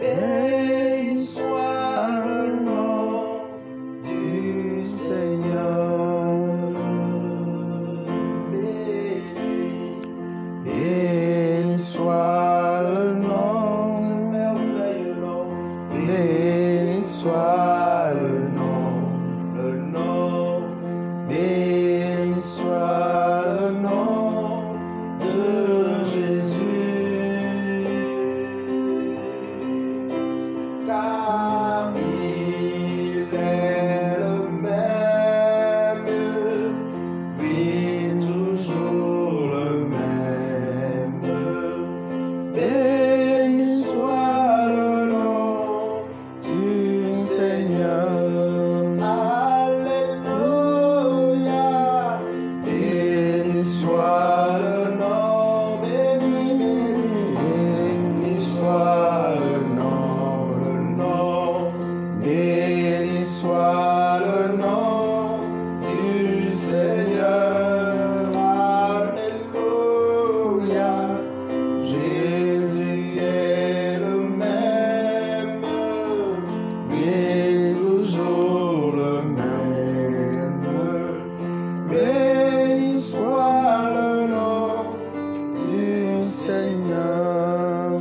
béni soit le nom du Seigneur. Béni soit le nom, ce merveilleux nom. Béni soit le nom, béni soit le nom de Jésus. Car il est le même, oui, toujours le même. Béni soit le nom du Seigneur. Alléluia. Béni soit le nom, béni soit le nom, béni soit le nom du Seigneur. Alléluia. Jésus est le même, mais toujours le même. Béni soit le nom du Seigneur.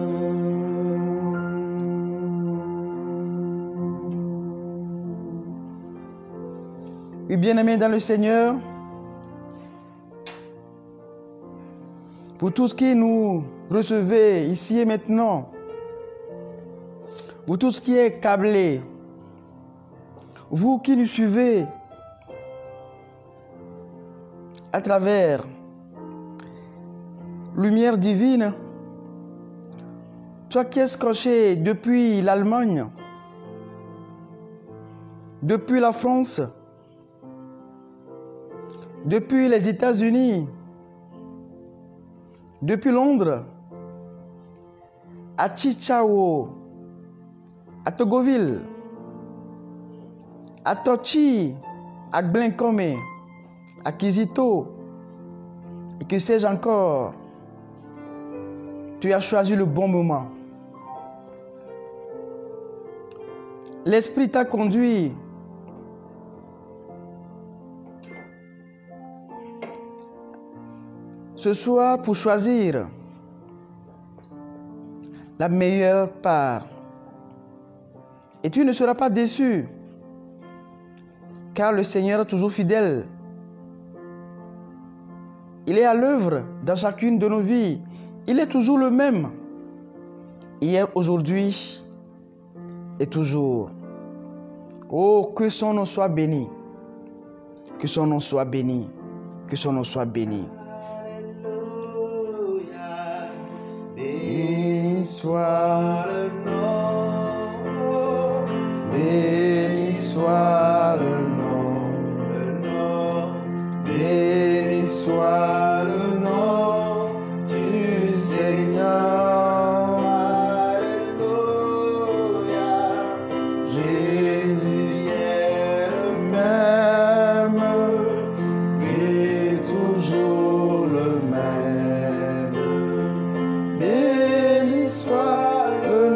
Oui, bien-aimés dans le Seigneur, vous tous qui nous recevez ici et maintenant, vous tous qui êtes câblés, vous qui nous suivez à travers lumière divine, toi qui es scotché depuis l'Allemagne, depuis la France, depuis les États-Unis, depuis Londres, à Chichao, à Togoville, à Tochi, à Blinkome, à Kizito, et que sais-je encore, tu as choisi le bon moment. L'Esprit t'a conduit ce soir pour choisir la meilleure part. Et tu ne seras pas déçu, car le Seigneur est toujours fidèle. Il est à l'œuvre dans chacune de nos vies. Il est toujours le même. Hier, aujourd'hui et toujours. Oh, que son nom soit béni. Que son nom soit béni. Que son nom soit béni. Béni soit le nom, béni soit le nom, béni soit le nom du Seigneur. Alléluia. Jésus est le même et toujours le même. Béni soit le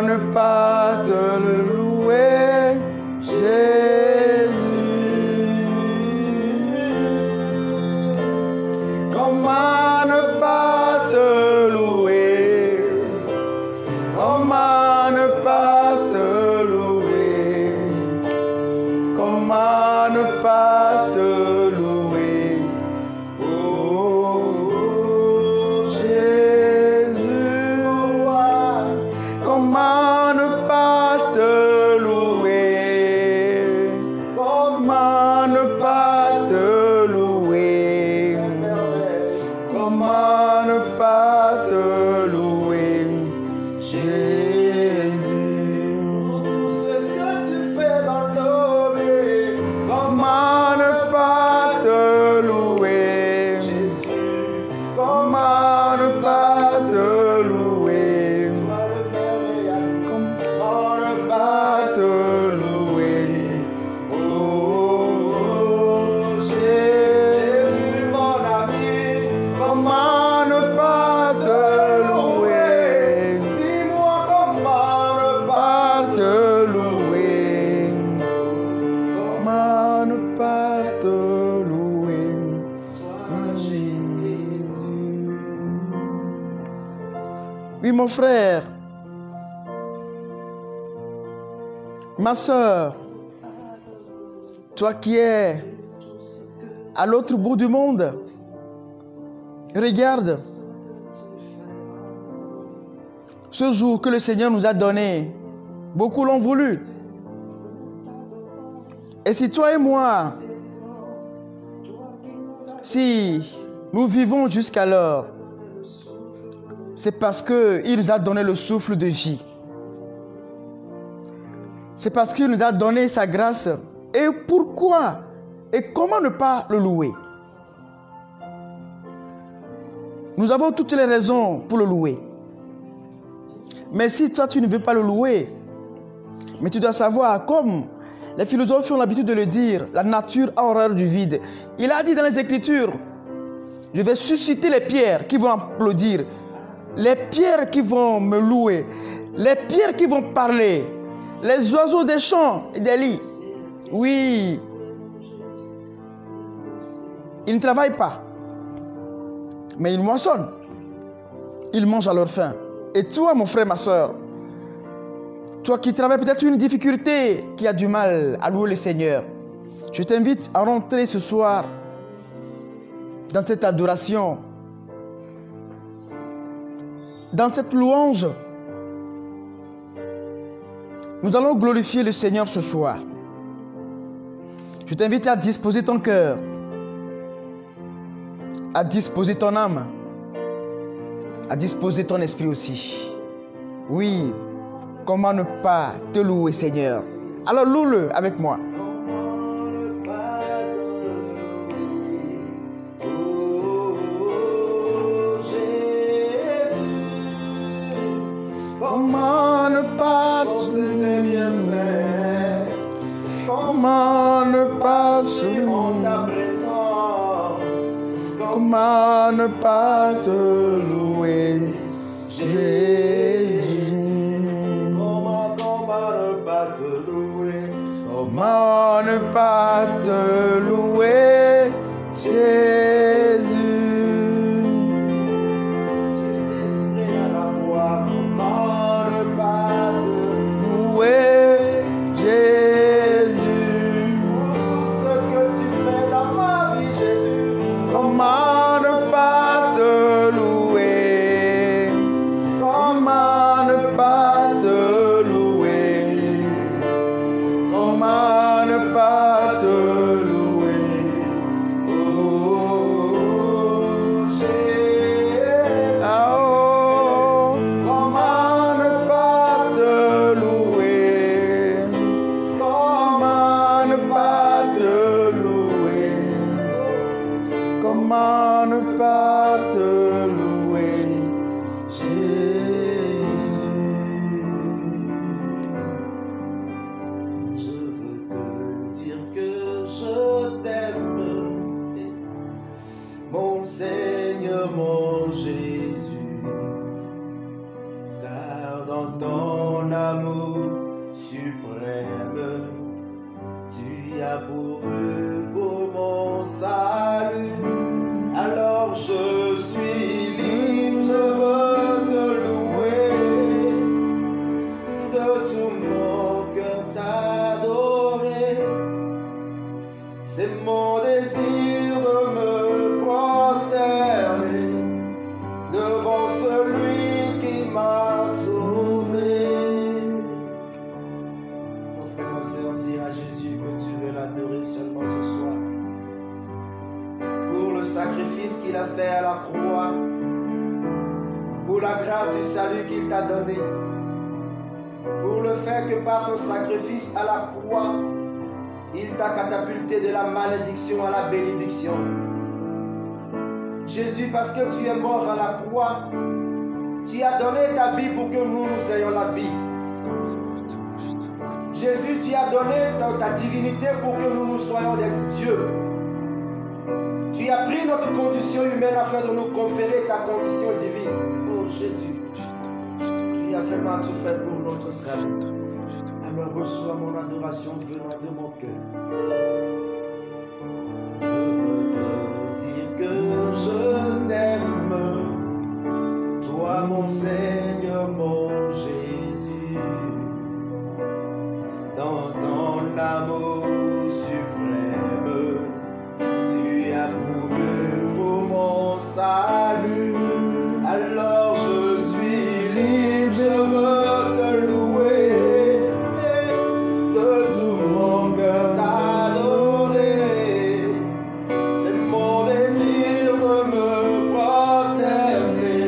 ne pas te louer, Jésus? Comment ne pas te louer? Comment ne pas te louer? Comment ne pas te louer? Oh, Jésus, comment ne pas te louer? Comment ne pas te louer? Comment ne pas te louer, Jésus? Tout ce que tu fais dans nos vies, comment ne pas te louer, Jésus? Comment ne pas te louer? Comment ne pas te louer? Oh, Jésus, mon ami, comment ne pas te louer? Dis-moi comment ne pas te louer. Comment ne pas te louer, Jésus? Oui, mon frère, ma soeur, toi qui es à l'autre bout du monde, regarde ce jour que le Seigneur nous a donné. Beaucoup l'ont voulu. Et si toi et moi, si nous vivons jusqu'alors, c'est parce qu'il nous a donné le souffle de vie. C'est parce qu'il nous a donné sa grâce. Et pourquoi et comment ne pas le louer? Nous avons toutes les raisons pour le louer. Mais si toi tu ne veux pas le louer, mais tu dois savoir, comme les philosophes ont l'habitude de le dire, la nature a horreur du vide. Il a dit dans les Écritures, je vais susciter les pierres qui vont applaudir, les pierres qui vont me louer, les pierres qui vont parler, les oiseaux des champs et des lits. Oui, ils ne travaillent pas, mais ils moissonnent. Ils mangent à leur faim. Et toi, mon frère, ma soeur, toi qui travailles peut-être une difficulté, qui a du mal à louer le Seigneur, je t'invite à rentrer ce soir dans cette adoration, dans cette louange. Nous allons glorifier le Seigneur ce soir. Je t'invite à disposer ton cœur, à disposer ton âme, à disposer ton esprit aussi. Oui, comment ne pas te louer, Seigneur? Alors loue-le avec moi. Comment ne pas te bien, comment ne pas se ta présence, comment ne pas te louer, Jésus? Comment ne pas te louer, comment ne pas te louer, Jésus? Comment ne pas te louer? Comment ne pas te louer? Comment ne pas te louer? Oh, Jésus. Oh, comment ne pas te louer? Comment ne pas te louer? Comment ne pas te louer, Jésus? Je veux te dire que je t'aime, mon Seigneur, mon Jésus, car dans ton amour suprême, tu as pourvu pour mon salut. Alors je suis libre, je veux te louer, de tout mon cœur t'adorer. C'est mon désir de me prosterner devant celui qui m'a sauvé. Mon frère, ma soeur, dis à Jésus que tu veux l'adorer seulement ce soir. Pour le sacrifice qu'il a fait à la croix, pour la grâce du salut qu'il t'a donné, pour le fait que par son sacrifice à la croix, il t'a catapulté de la malédiction à la bénédiction. Jésus, parce que tu es mort à la croix, tu as donné ta vie pour que nous ayons la vie. Jésus, tu as donné ta divinité pour que nous soyons des dieux. Tu as pris notre condition humaine afin de nous conférer ta condition divine. Oh Jésus, tu as vraiment tout fait pour notre salut. Alors reçois mon adoration venant de mon cœur. Je veux te dire que je t'aime, toi mon Seigneur, mon Jésus. Dans ton amour suprême, tu as pourvu pour mon salut. Alors je suis libre, je veux te louer, de tout mon cœur t'adorer. C'est mon désir de me prosterner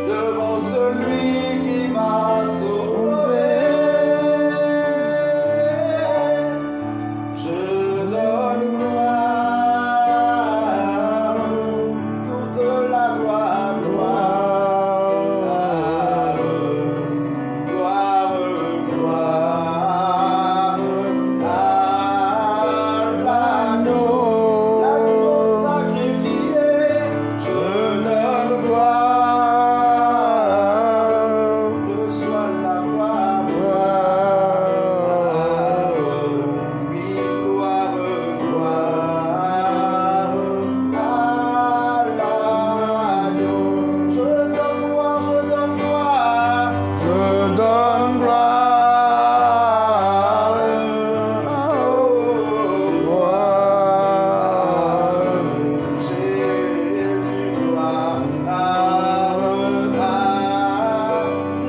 devant celui qui m'a sauvé. Je donne toute la gloire, l'agneau sacrifié. Je donne gloire, reçois la gloire, oui, gloire à l'agneau. Je donne gloire, je donne gloire, je donne gloire. Jésus, gloire à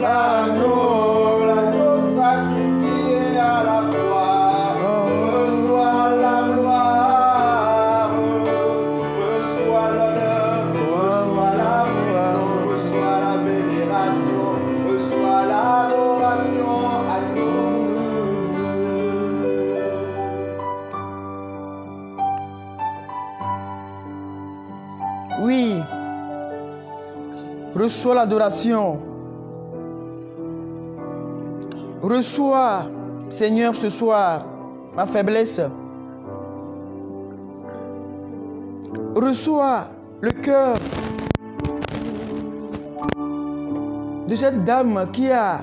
l'agneau sacrifié à la croix. Reçois la gloire, reçois l'honneur, reçois la puissance, reçois la vénération, reçois l'adoration à nous. Oui, reçois l'adoration. Reçois, Seigneur, ce soir, ma faiblesse. Reçois le cœur de cette dame qui a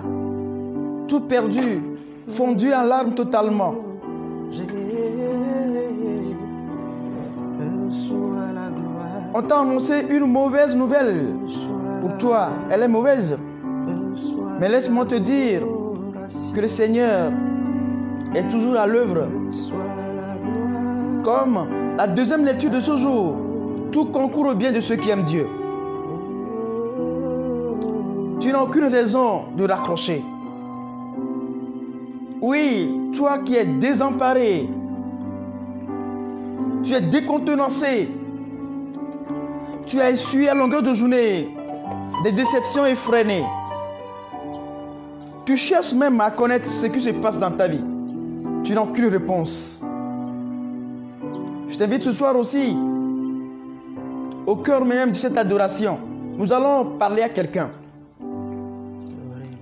tout perdu, fondu en larmes totalement. On t'a annoncé une mauvaise nouvelle pour toi. Elle est mauvaise. Mais laisse-moi te dire que le Seigneur est toujours à l'œuvre. Comme la deuxième lecture de ce jour, tout concourt au bien de ceux qui aiment Dieu. Tu n'as aucune raison de raccrocher. Oui, toi qui es désemparé, tu es décontenancé, tu as essuyé à longueur de journée des déceptions effrénées. Tu cherches même à connaître ce qui se passe dans ta vie. Tu n'as aucune réponse. Je t'invite ce soir aussi, au cœur même de cette adoration. Nous allons parler à quelqu'un.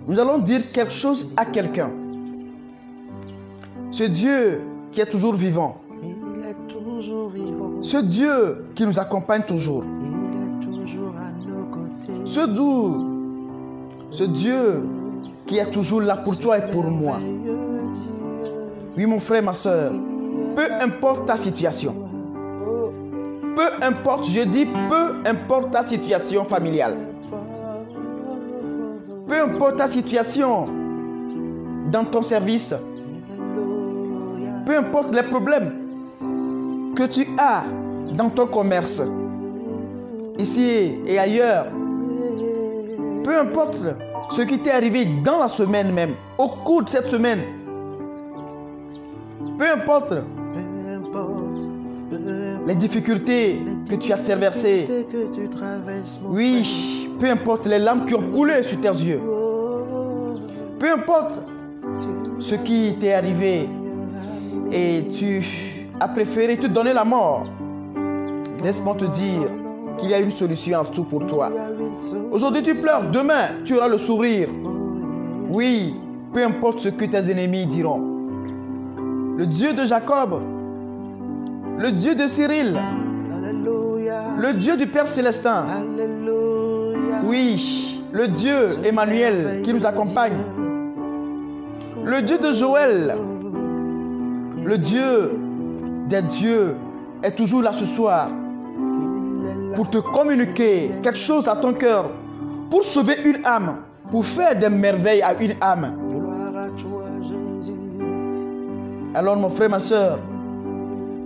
Nous allons dire quelque chose à quelqu'un. Ce Dieu qui est toujours vivant. Ce Dieu qui nous accompagne toujours. Ce Dieu qui est toujours là pour toi et pour moi. Oui, mon frère, ma soeur, peu importe ta situation, peu importe, je dis peu importe ta situation familiale, peu importe ta situation dans ton service, peu importe les problèmes que tu as dans ton commerce, ici et ailleurs, peu importe ce qui t'est arrivé dans la semaine même, au cours de cette semaine, peu importe les difficultés que tu as traversées, oui, peu importe les larmes qui ont coulé sur tes yeux, peu importe ce qui t'est arrivé et tu as préféré te donner la mort, laisse-moi te dire qu'il y a une solution en tout pour toi. Aujourd'hui tu pleures, demain tu auras le sourire. Oui, peu importe ce que tes ennemis diront. Le Dieu de Jacob, le Dieu de Cyril, le Dieu du Père Célestin, oui, le Dieu Emmanuel qui nous accompagne, le Dieu de Joël, le Dieu des dieux est toujours là ce soir pour te communiquer quelque chose à ton cœur, pour sauver une âme, pour faire des merveilles à une âme. Alors mon frère, ma soeur,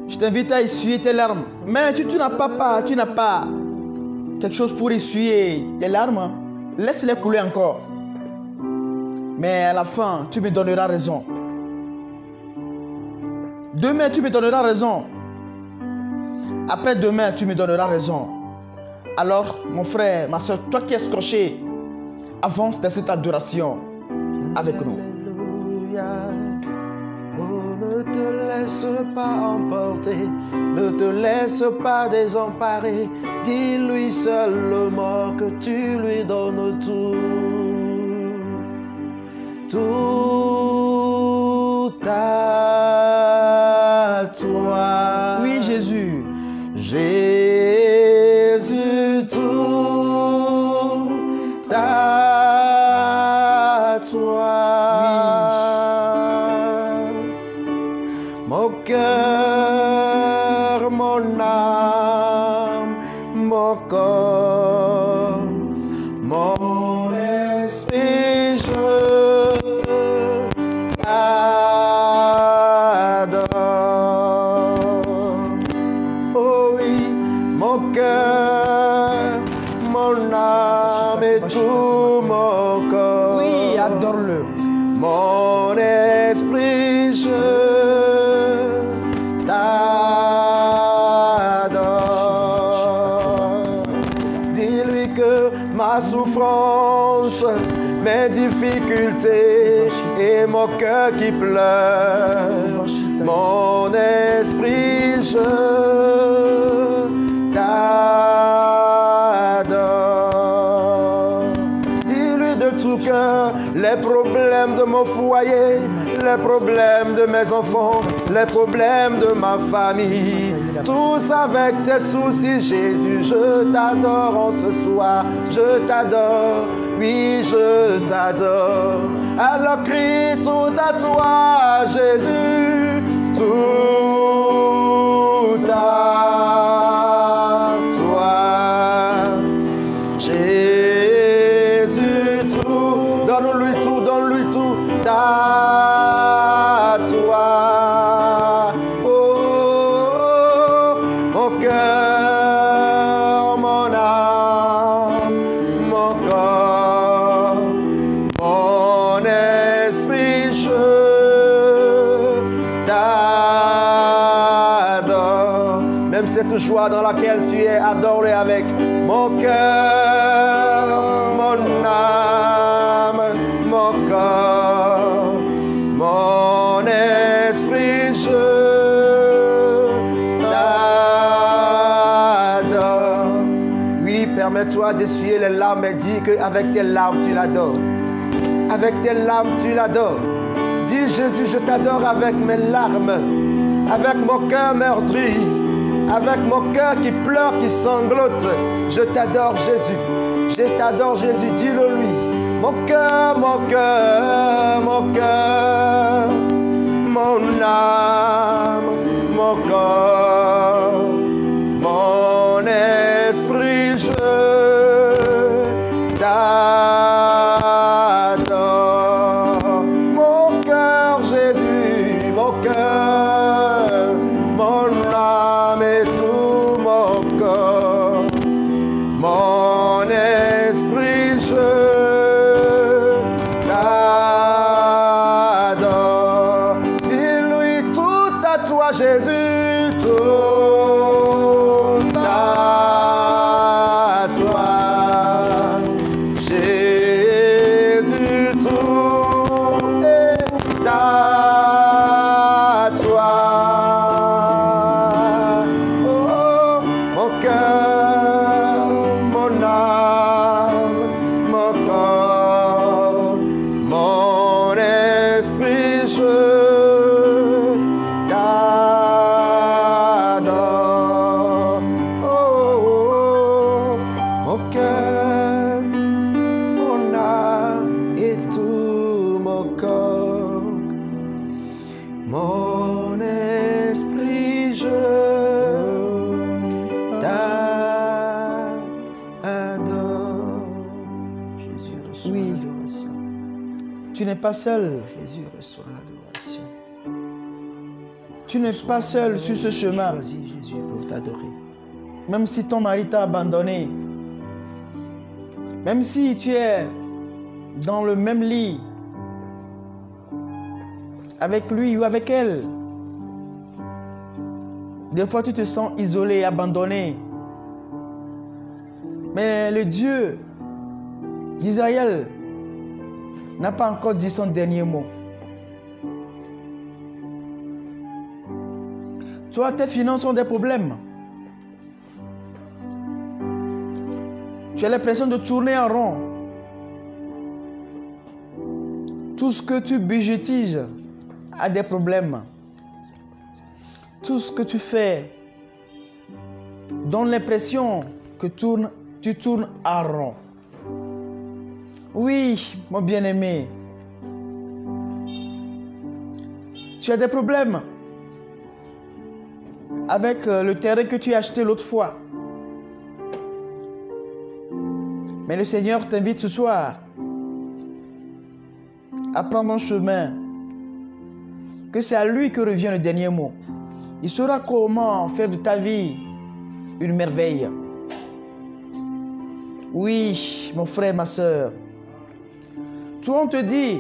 je t'invite à essuyer tes larmes. Mais tu n'as pas quelque chose pour essuyer tes larmes, laisse-les couler encore. Mais à la fin, tu me donneras raison. Demain, tu me donneras raison. Après-demain, tu me donneras raison. Alors, mon frère, ma soeur, toi qui es scotché, avance dans cette adoration avec nous. Ne te laisse pas emporter, ne te laisse pas désemparer. Dis-lui seulement que tu lui donnes tout. Tout à toi. Oui, Jésus. Jésus, tout à toi. Oui. Mon cœur, mon âme, mon corps, mon esprit, je t'adore. Oh oui, mon cœur, mon âme et tout mon corps. Oui, adore-le. Mon esprit, je t'adore. Dis-lui que ma souffrance, mes difficultés et mon cœur qui pleure, mon esprit, je t'adore. Dis-lui de tout cœur les problèmes de mon foyer, les problèmes de mes enfants, les problèmes de ma famille, tous avec ses soucis. Jésus, je t'adore en ce soir, je t'adore, oui, je t'adore. Alors crie tout à toi, Jésus, tout à toi. Jésus, tout, donne-lui tout, donne-lui tout à toi. Oh, mon cœur, mon âme, mon corps, mon esprit, je t'adore. Même cette joie dans laquelle tu es, adore-le avec mon cœur, mon âme, mon corps, mon esprit, je t'adore. Oui, permets-toi d'essuyer les larmes et dis qu'avec tes larmes, tu l'adores. Avec tes larmes, tu l'adores. Dis, Jésus, je t'adore avec mes larmes, avec mon cœur meurtri, avec mon cœur qui pleure, qui sanglote. Je t'adore, Jésus. Je t'adore, Jésus. Dis-le lui. mon cœur, mon cœur, mon cœur, mon âme, mon corps, mon esprit, je t'adore. Mon cœur, Jésus, mon cœur, mon âme et tout mon corps, mon esprit, je t'adore. Dis-lui tout à toi, Jésus, tout à toi. Jésus, tout est à toi. Oh, mon cœur, mon âme, mon corps, mon esprit, je t'adore. Oh, mon cœur, mon âme et tout mon corps, mon esprit, je t'adore. Jésus reçoit Oui. l'adoration. Tu n'es pas seul. Jésus reçoit l'adoration. Tu n'es pas seul sur ce chemin. Choisis Jésus pour t'adorer. Même si ton mari t'a abandonné, même si tu es dans le même lit avec lui ou avec elle, des fois tu te sens isolé, abandonné. Mais le Dieu d'Israël n'a pas encore dit son dernier mot. Toi, tes finances ont des problèmes. Tu as l'impression de tourner en rond. Tout ce que tu budgétises a des problèmes. Tout ce que tu fais donne l'impression que tu tournes en rond. Oui, mon bien-aimé. Tu as des problèmes avec le terrain que tu as acheté l'autre fois. Mais le Seigneur t'invite ce soir à prendre un chemin, que c'est à lui que revient le dernier mot. Il saura comment faire de ta vie une merveille. Oui, mon frère, ma soeur. Toi, on te dit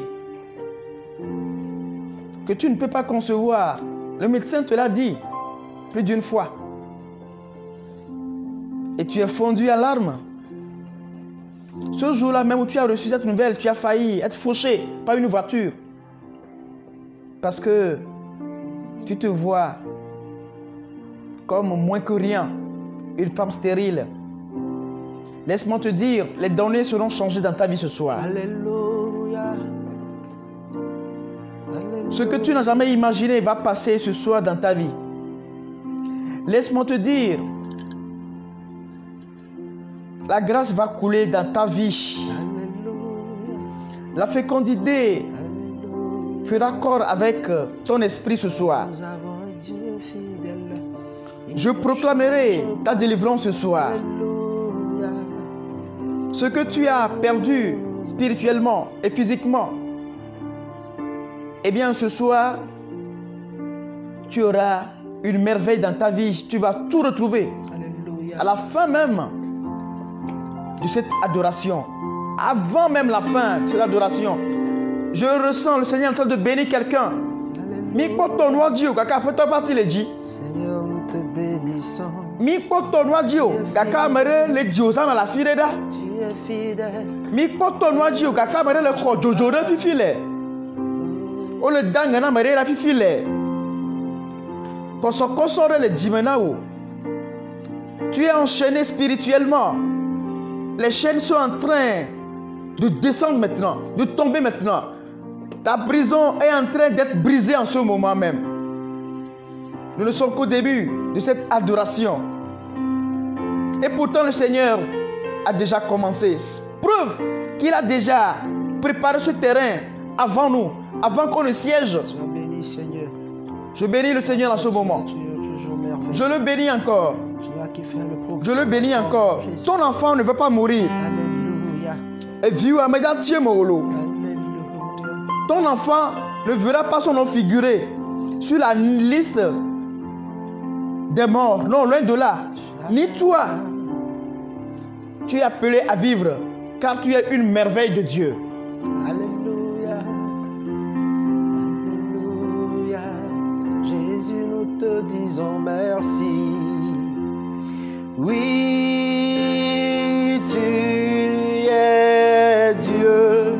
que tu ne peux pas concevoir. Le médecin te l'a dit plus d'une fois. Et tu es fondu à larmes. Ce jour-là même où tu as reçu cette nouvelle, tu as failli être fauché par une voiture. Parce que tu te vois comme moins que rien, une femme stérile. Laisse-moi te dire, les données seront changées dans ta vie ce soir. Alléluia. Ce que tu n'as jamais imaginé va passer ce soir dans ta vie. Laisse-moi te dire, la grâce va couler dans ta vie. La fécondité fera corps avec ton esprit ce soir. Nous avons un Dieu fidèle. Je proclamerai ta délivrance ce soir. Alléluia. Ce que tu as perdu spirituellement et physiquement, eh bien ce soir, tu auras une merveille dans ta vie. Tu vas tout retrouver. Alléluia. À la fin même de cette adoration, avant même la fin de cette adoration, je ressens le Seigneur en train de bénir quelqu'un. Mi poto noa Dieu, kaka faites pas si le dit. Seigneur, nous te bénissons. Mi poto noa Dieu, kaka mere le Dieu ça dans la fireda. Tu es fidèle. Mi poto noa Dieu, kaka mere le khojojo de fifile. O le dangana mere la fifile. Koso koso le jimenao. Tu es enchaîné spirituellement. Les chaînes sont en train de descendre maintenant, de tomber maintenant. Ta prison est en train d'être brisée en ce moment même. Nous ne sommes qu'au début de cette adoration. Et pourtant le Seigneur a déjà commencé. Preuve qu'il a déjà préparer ce terrain avant nous, avant qu'on ne siège. Sois béni, Seigneur. Je bénis le Seigneur en ce moment. Tu es toujours merveilleux. Je le bénis encore. Tu as qui fait le progrès. Je le bénis encore. Jésus. Ton enfant ne veut pas mourir. Alléluia. Et vieux à Médiatier Morolo. Alléluia. Ton enfant ne verra pas son nom figurer sur la liste des morts. Non, loin de là. Ni toi. Tu es appelé à vivre, car tu es une merveille de Dieu. Alléluia. Alléluia. Jésus, nous te disons merci. Oui, tu es Dieu.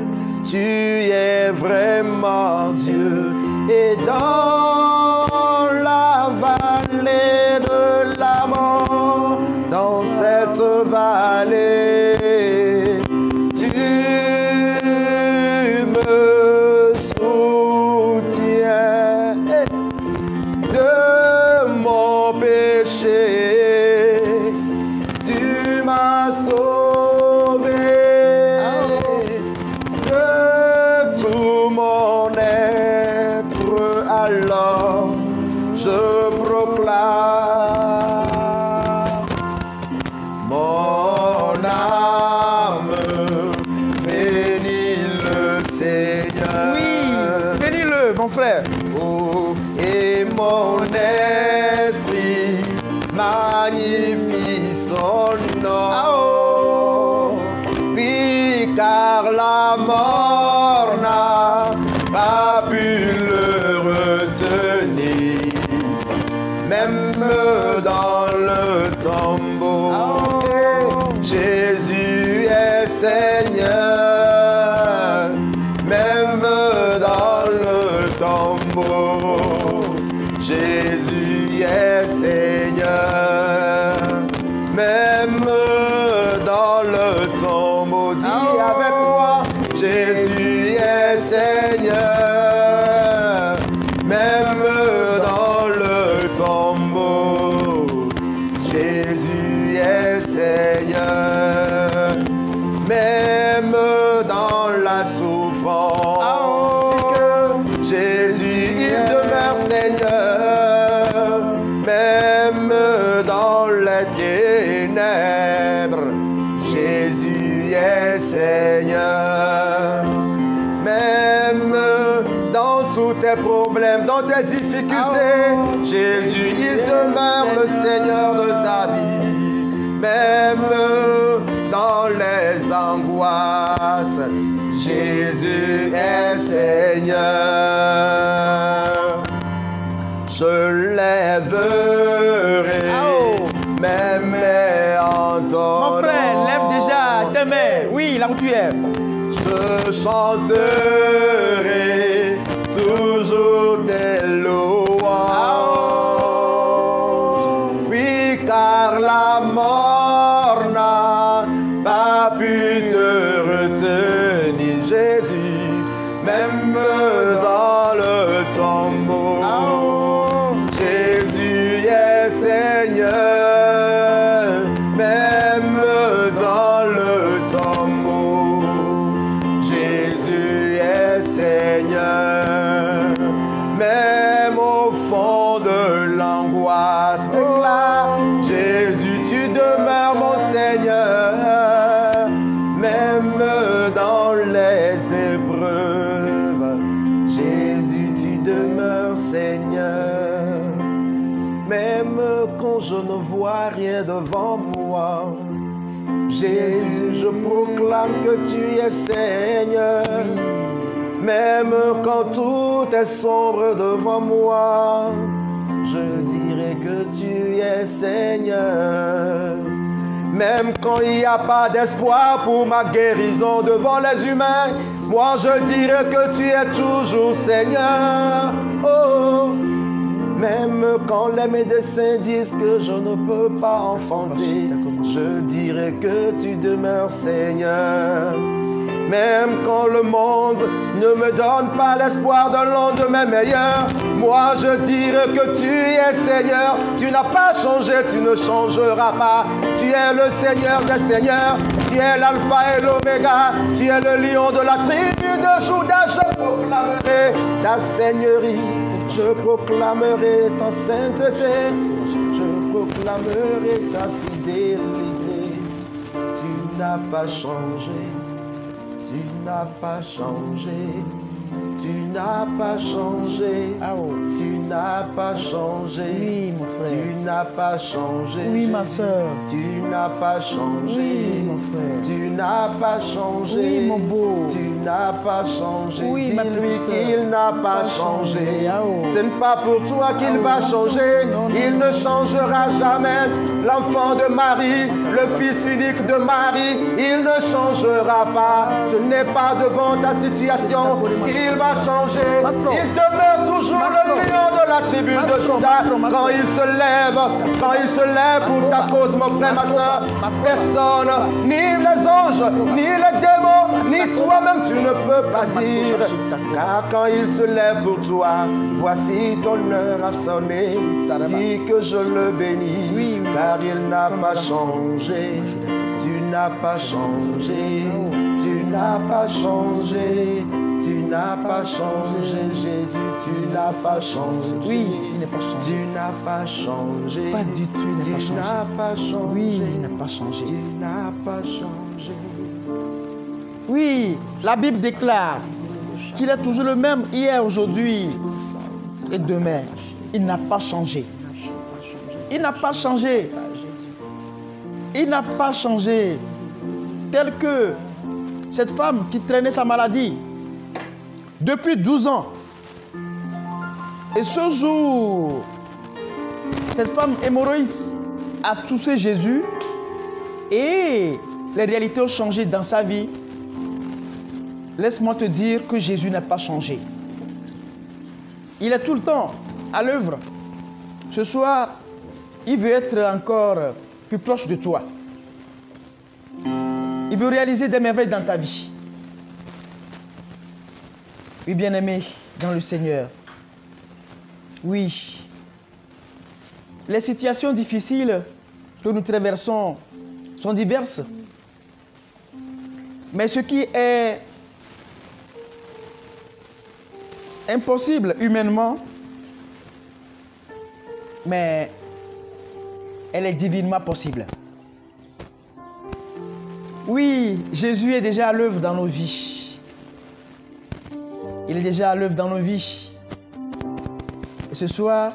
Tu es vraiment Dieu. Et dans la vallée de la mort, dans cette vallée, tu me soutiens de mon péché. Tu m'as sauvé de tout mon être. Alors je proclame mon âme bénit le Seigneur. Oui, bénis-le, mon frère. Oh, et mon esprit magnifie son nom. Oh. Oui, car la mort n'a pas pu le retenir, même dans le tombeau. Oh. Jésus est Seigneur, même dans le tombeau. Jésus est Seigneur, même dans le tombeau. Dis avec moi, Jésus est Seigneur, même dans le tombeau. Jésus est Seigneur, même dans la souffrance. Jésus, il demeure Seigneur, même dans les ténèbres. Jésus est Seigneur, même dans tous tes problèmes, dans tes difficultés. Jésus, il demeure le Seigneur de ta vie, même dans les angoisses. Jésus est Seigneur. Je lèverai mes mains en ton Mon frère, nom. lève déjà tes mains. Oui, là où tu es. Je chanterai toujours tes louanges. Oui, car la mort n'a pas pu te retenir, Jésus, même dans le tombeau. Jésus est Seigneur, même dans le tombeau. Jésus est Seigneur, même au fond de l'angoisse. Déclare, Jésus, tu demeures mon Seigneur, même dans les épreuves. Jésus, tu demeures Seigneur, même quand je ne vois rien devant moi. Jésus, je proclame que tu es Seigneur, même quand tout est sombre devant moi. Je dirai que tu es Seigneur, même quand il n'y a pas d'espoir pour ma guérison devant les humains. Moi je dirai que tu es toujours Seigneur. Oh, même quand les médecins disent que je ne peux pas enfanter, je dirai que tu demeures Seigneur. Même quand le monde ne me donne pas l'espoir d'un lendemain meilleur, moi je dirai que tu es Seigneur. Tu n'as pas changé, tu ne changeras pas. Tu es le Seigneur des Seigneurs. Tu es l'Alpha et l'Oméga. Tu es le lion de la tribu de Juda. Je proclamerai ta seigneurie. Je proclamerai ta sainteté. Je proclamerai ta fidélité. Tu n'as pas changé. Tu n'as pas changé. Tu n'as pas changé. Tu n'as pas changé. Oui, mon frère. Tu n'as pas changé. Oui, ma soeur. Tu n'as pas changé. Oui, mon frère. Tu n'as pas changé. Oui, mon beau. Tu n'as pas changé. Oui, ma Dis-lui petite sœur. qu'il n'a pas changé. Ce n'est pas pour toi qu'il va Non, changer. non, non, Il ne changera jamais. L'enfant de Marie, le fils unique de Marie, il ne changera pas. Ce n'est pas devant ta situation qu'il va changer. Il demeure toujours le lion de la tribu de Juda. Quand il se lève pour ta cause, mon frère, ma soeur, personne, ni les anges, ni les démons, ni toi-même, tu ne peux pas dire. Car quand il se lève pour toi, voici ton heure a sonné. Dis que je le bénis, car il n'a pas changé. Tu n'as pas changé. Tu n'as pas changé. Tu n'as pas changé, Jésus, tu n'as pas changé. Oui, il n'est pas changé. Tu n'as pas changé. Pas du tout, il n'est pas Tu changé. n'as pas changé. Oui, il n'a pas changé. Tu n'as pas changé. Oui, la Bible déclare qu'il est toujours le même hier, aujourd'hui et demain. Il n'a pas changé. Il n'a pas changé. Il n'a pas changé. Tel que cette femme qui traînait sa maladie depuis 12 ans. Et ce jour, cette femme hémorroïde a touché Jésus et les réalités ont changé dans sa vie. Laisse-moi te dire que Jésus n'a pas changé. Il est tout le temps à l'œuvre. Ce soir, il veut être encore plus proche de toi. Il veut réaliser des merveilles dans ta vie. Oui, bien-aimé dans le Seigneur. Oui. Les situations difficiles que nous traversons sont diverses. Mais ce qui est impossible humainement, mais elle est divinement possible. Oui, Jésus est déjà à l'œuvre dans nos vies. Il est déjà à l'œuvre dans nos vies. Et ce soir,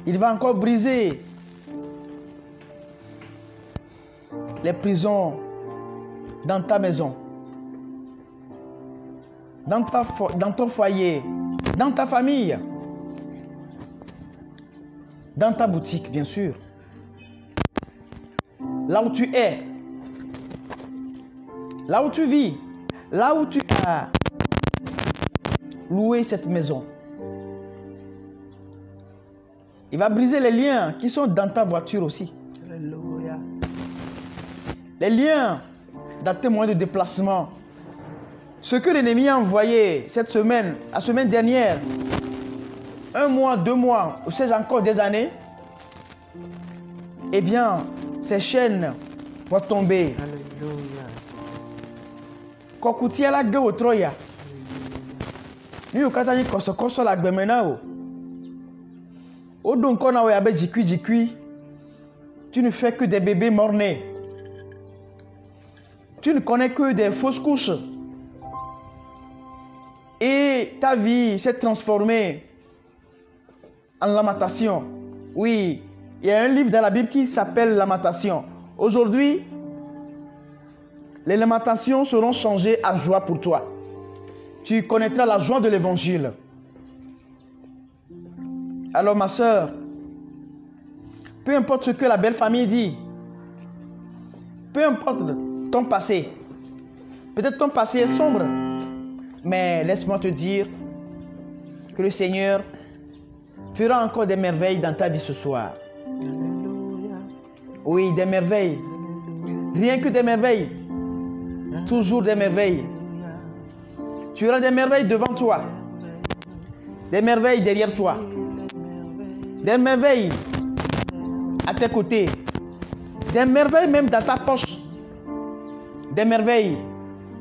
il va encore briser les prisons dans ta maison, dans ton foyer, dans ta famille, dans ta boutique, bien sûr. Là où tu es, là où tu vis, là où tu as loué cette maison. Il va briser les liens qui sont dans ta voiture aussi. Alléluia. Les liens dans tes moyens de déplacement. Ce que l'ennemi a envoyé cette semaine, la semaine dernière, 1 mois, 2 mois, ou sais-je encore des années, eh bien, ces chaînes vont tomber. Alléluia. Kokutia la gueule au troya. Nous au katani koso la gbemena. Tu ne fais que des bébés morts-nés. Tu ne connais que des fausses couches. Et ta vie s'est transformée en lamentation. Oui, il y a un livre dans la Bible qui s'appelle Lamentation. Aujourd'hui, les lamentations seront changées à joie pour toi. Tu connaîtras la joie de l'évangile. Alors ma soeur, peu importe ce que la belle famille dit, peu importe ton passé, peut-être ton passé est sombre, mais laisse-moi te dire que le Seigneur fera encore des merveilles dans ta vie ce soir. Alléluia. Oui, des merveilles. Rien que des merveilles. Toujours des merveilles. Tu auras des merveilles devant toi. Des merveilles derrière toi. Des merveilles à tes côtés. Des merveilles même dans ta poche. Des merveilles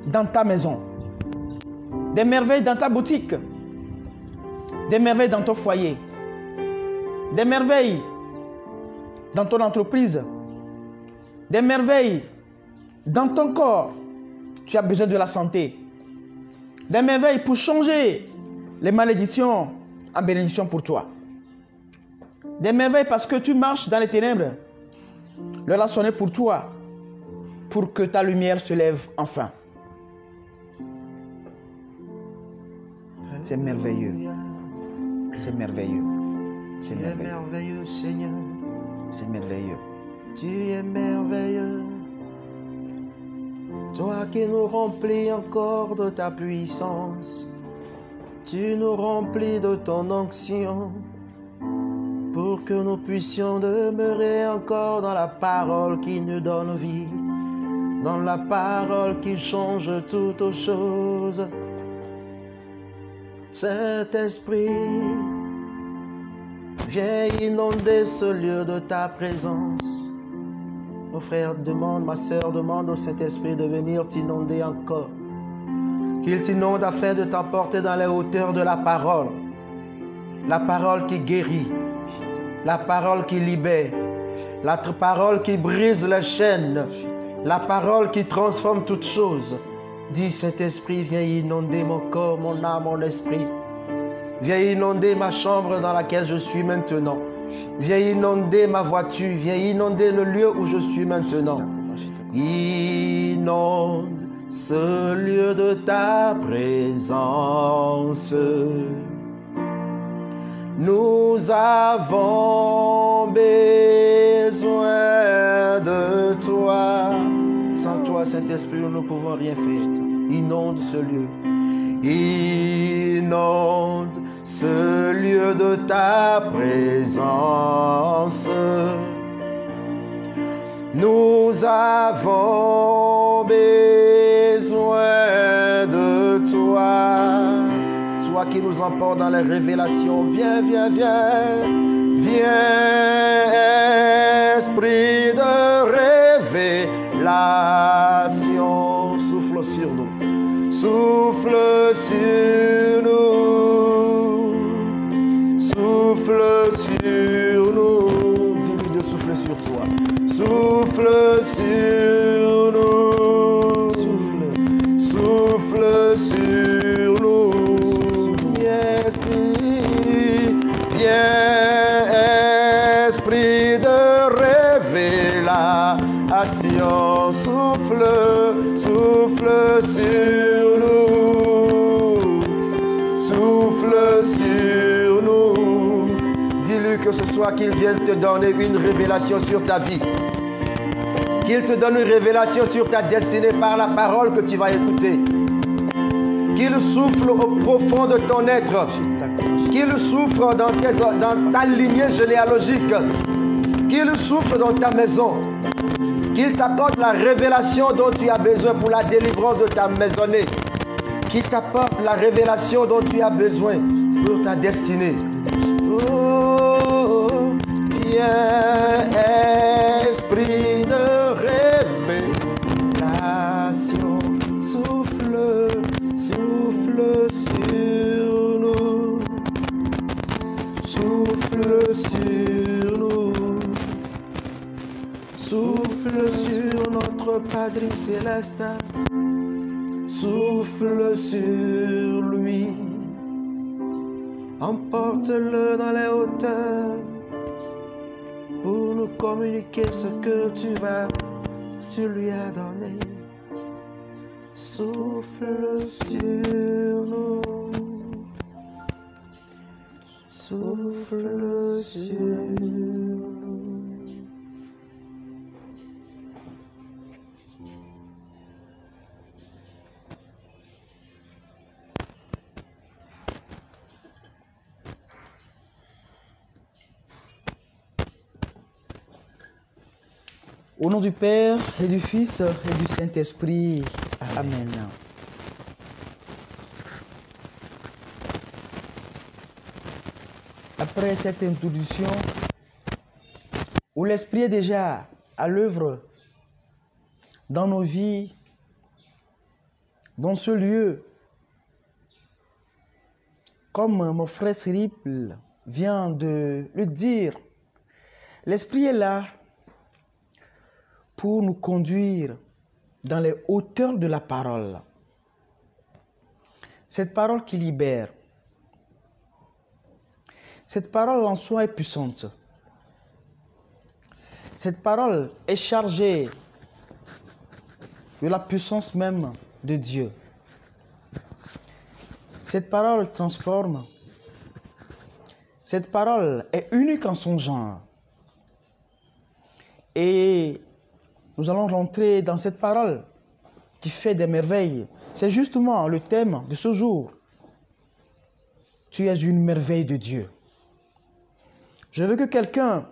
dans ta maison. Des merveilles dans ta boutique. Des merveilles dans ton foyer. Des merveilles dans ton entreprise. Des merveilles dans ton corps. Tu as besoin de la santé. Des merveilles pour changer les malédictions en bénédiction pour toi. Des merveilles parce que tu marches dans les ténèbres. L'heure a sonné pour toi, pour que ta lumière se lève enfin. C'est merveilleux. C'est merveilleux. C'est Tu es merveilleux. merveilleux, Seigneur. C'est merveilleux. Tu es merveilleux. Toi qui nous remplis encore de ta puissance. Tu nous remplis de ton onction. Pour que nous puissions demeurer encore dans la parole qui nous donne vie. Dans la parole qui change toutes choses. Saint-Esprit, viens inonder ce lieu de ta présence. Mon frère demande, ma soeur demande au Saint-Esprit de venir t'inonder encore. Qu'il t'inonde afin de t'emporter dans les hauteurs de la parole. La parole qui guérit. La parole qui libère. La parole qui brise les chaînes. La parole qui transforme toutes choses. Dis Saint-Esprit, viens inonder mon corps, mon âme, mon esprit. Viens inonder ma chambre dans laquelle je suis maintenant. Viens inonder ma voiture. Viens inonder le lieu où je suis maintenant. Inonde ce lieu de ta présence. Nous avons besoin de toi. Sans toi, Saint-Esprit, nous ne pouvons rien faire. Inonde ce lieu. Inonde ce lieu de ta présence. Nous avons besoin de toi. Toi qui nous emporte dans les révélations. Viens, viens, viens. Viens, Esprit de révélation. Souffle sur nous. Souffle sur nous. Souffle sur nous. Dis-lui de souffler sur toi. Souffle sur nous. Souffle sur nous. Viens, Esprit. Viens, Esprit de révélation. Souffle, souffle sur nous. Souffle sur nous. Dis-lui que ce soit qu'il vienne te donner une révélation sur ta vie. Qu'il te donne une révélation sur ta destinée par la parole que tu vas écouter. Qu'il souffle au profond de ton être. Qu'il souffle dans ta lignée généalogique. Qu'il souffle dans ta maison. Qu'il t'accorde la révélation dont tu as besoin pour la délivrance de ta maisonnée. Qu'il t'apporte la révélation dont tu as besoin pour ta destinée. Oh, viens, Esprit de révélation. Souffle, souffle sur nous. Souffle sur nous. Souffle sur notre Padre Céleste. Souffle sur lui. Emporte-le dans les hauteurs pour nous communiquer ce que tu lui as donné. Souffle sur nous. Souffle sur nous. Au nom du Père et du Fils et du Saint-Esprit. Amen. Après cette introduction, où l'Esprit est déjà à l'œuvre dans nos vies, dans ce lieu. Comme mon frère Cyril vient de le dire, l'Esprit est là pour nous conduire dans les hauteurs de la parole. Cette parole qui libère. Cette parole en soi est puissante. Cette parole est chargée de la puissance même de Dieu. Cette parole transforme. Cette parole est unique en son genre. Et nous allons rentrer dans cette parole qui fait des merveilles. C'est justement le thème de ce jour. Tu es une merveille de Dieu. Je veux que quelqu'un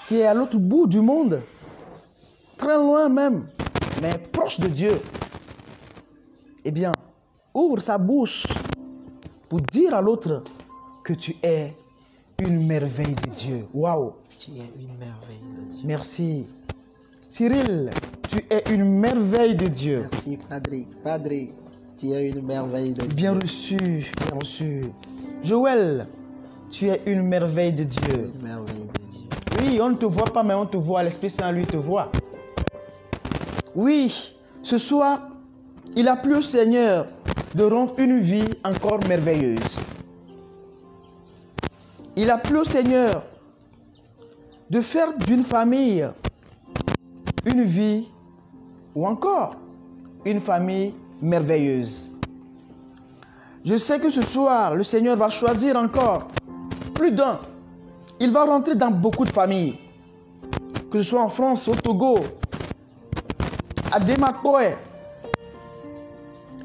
qui est à l'autre bout du monde, très loin même, mais proche de Dieu, eh bien, ouvre sa bouche pour dire à l'autre que tu es une merveille de Dieu. Waouh! Tu es une merveille de Dieu. Merci. Cyril, tu es une merveille de Dieu. Merci, Padre. Padre, tu es une merveille de Dieu. Bien reçu, bien reçu. Joël, tu es une merveille de Dieu. Une merveille de Dieu. Oui, on ne te voit pas, mais on te voit. L'Esprit Saint, lui, te voit. Oui, ce soir, il a plu au Seigneur de rendre une vie encore merveilleuse. Il a plu au Seigneur de faire d'une famille une vie ou encore une famille merveilleuse. Je sais que ce soir, le Seigneur va choisir encore plus d'un. Il va rentrer dans beaucoup de familles, que ce soit en France, au Togo, à Demakoé,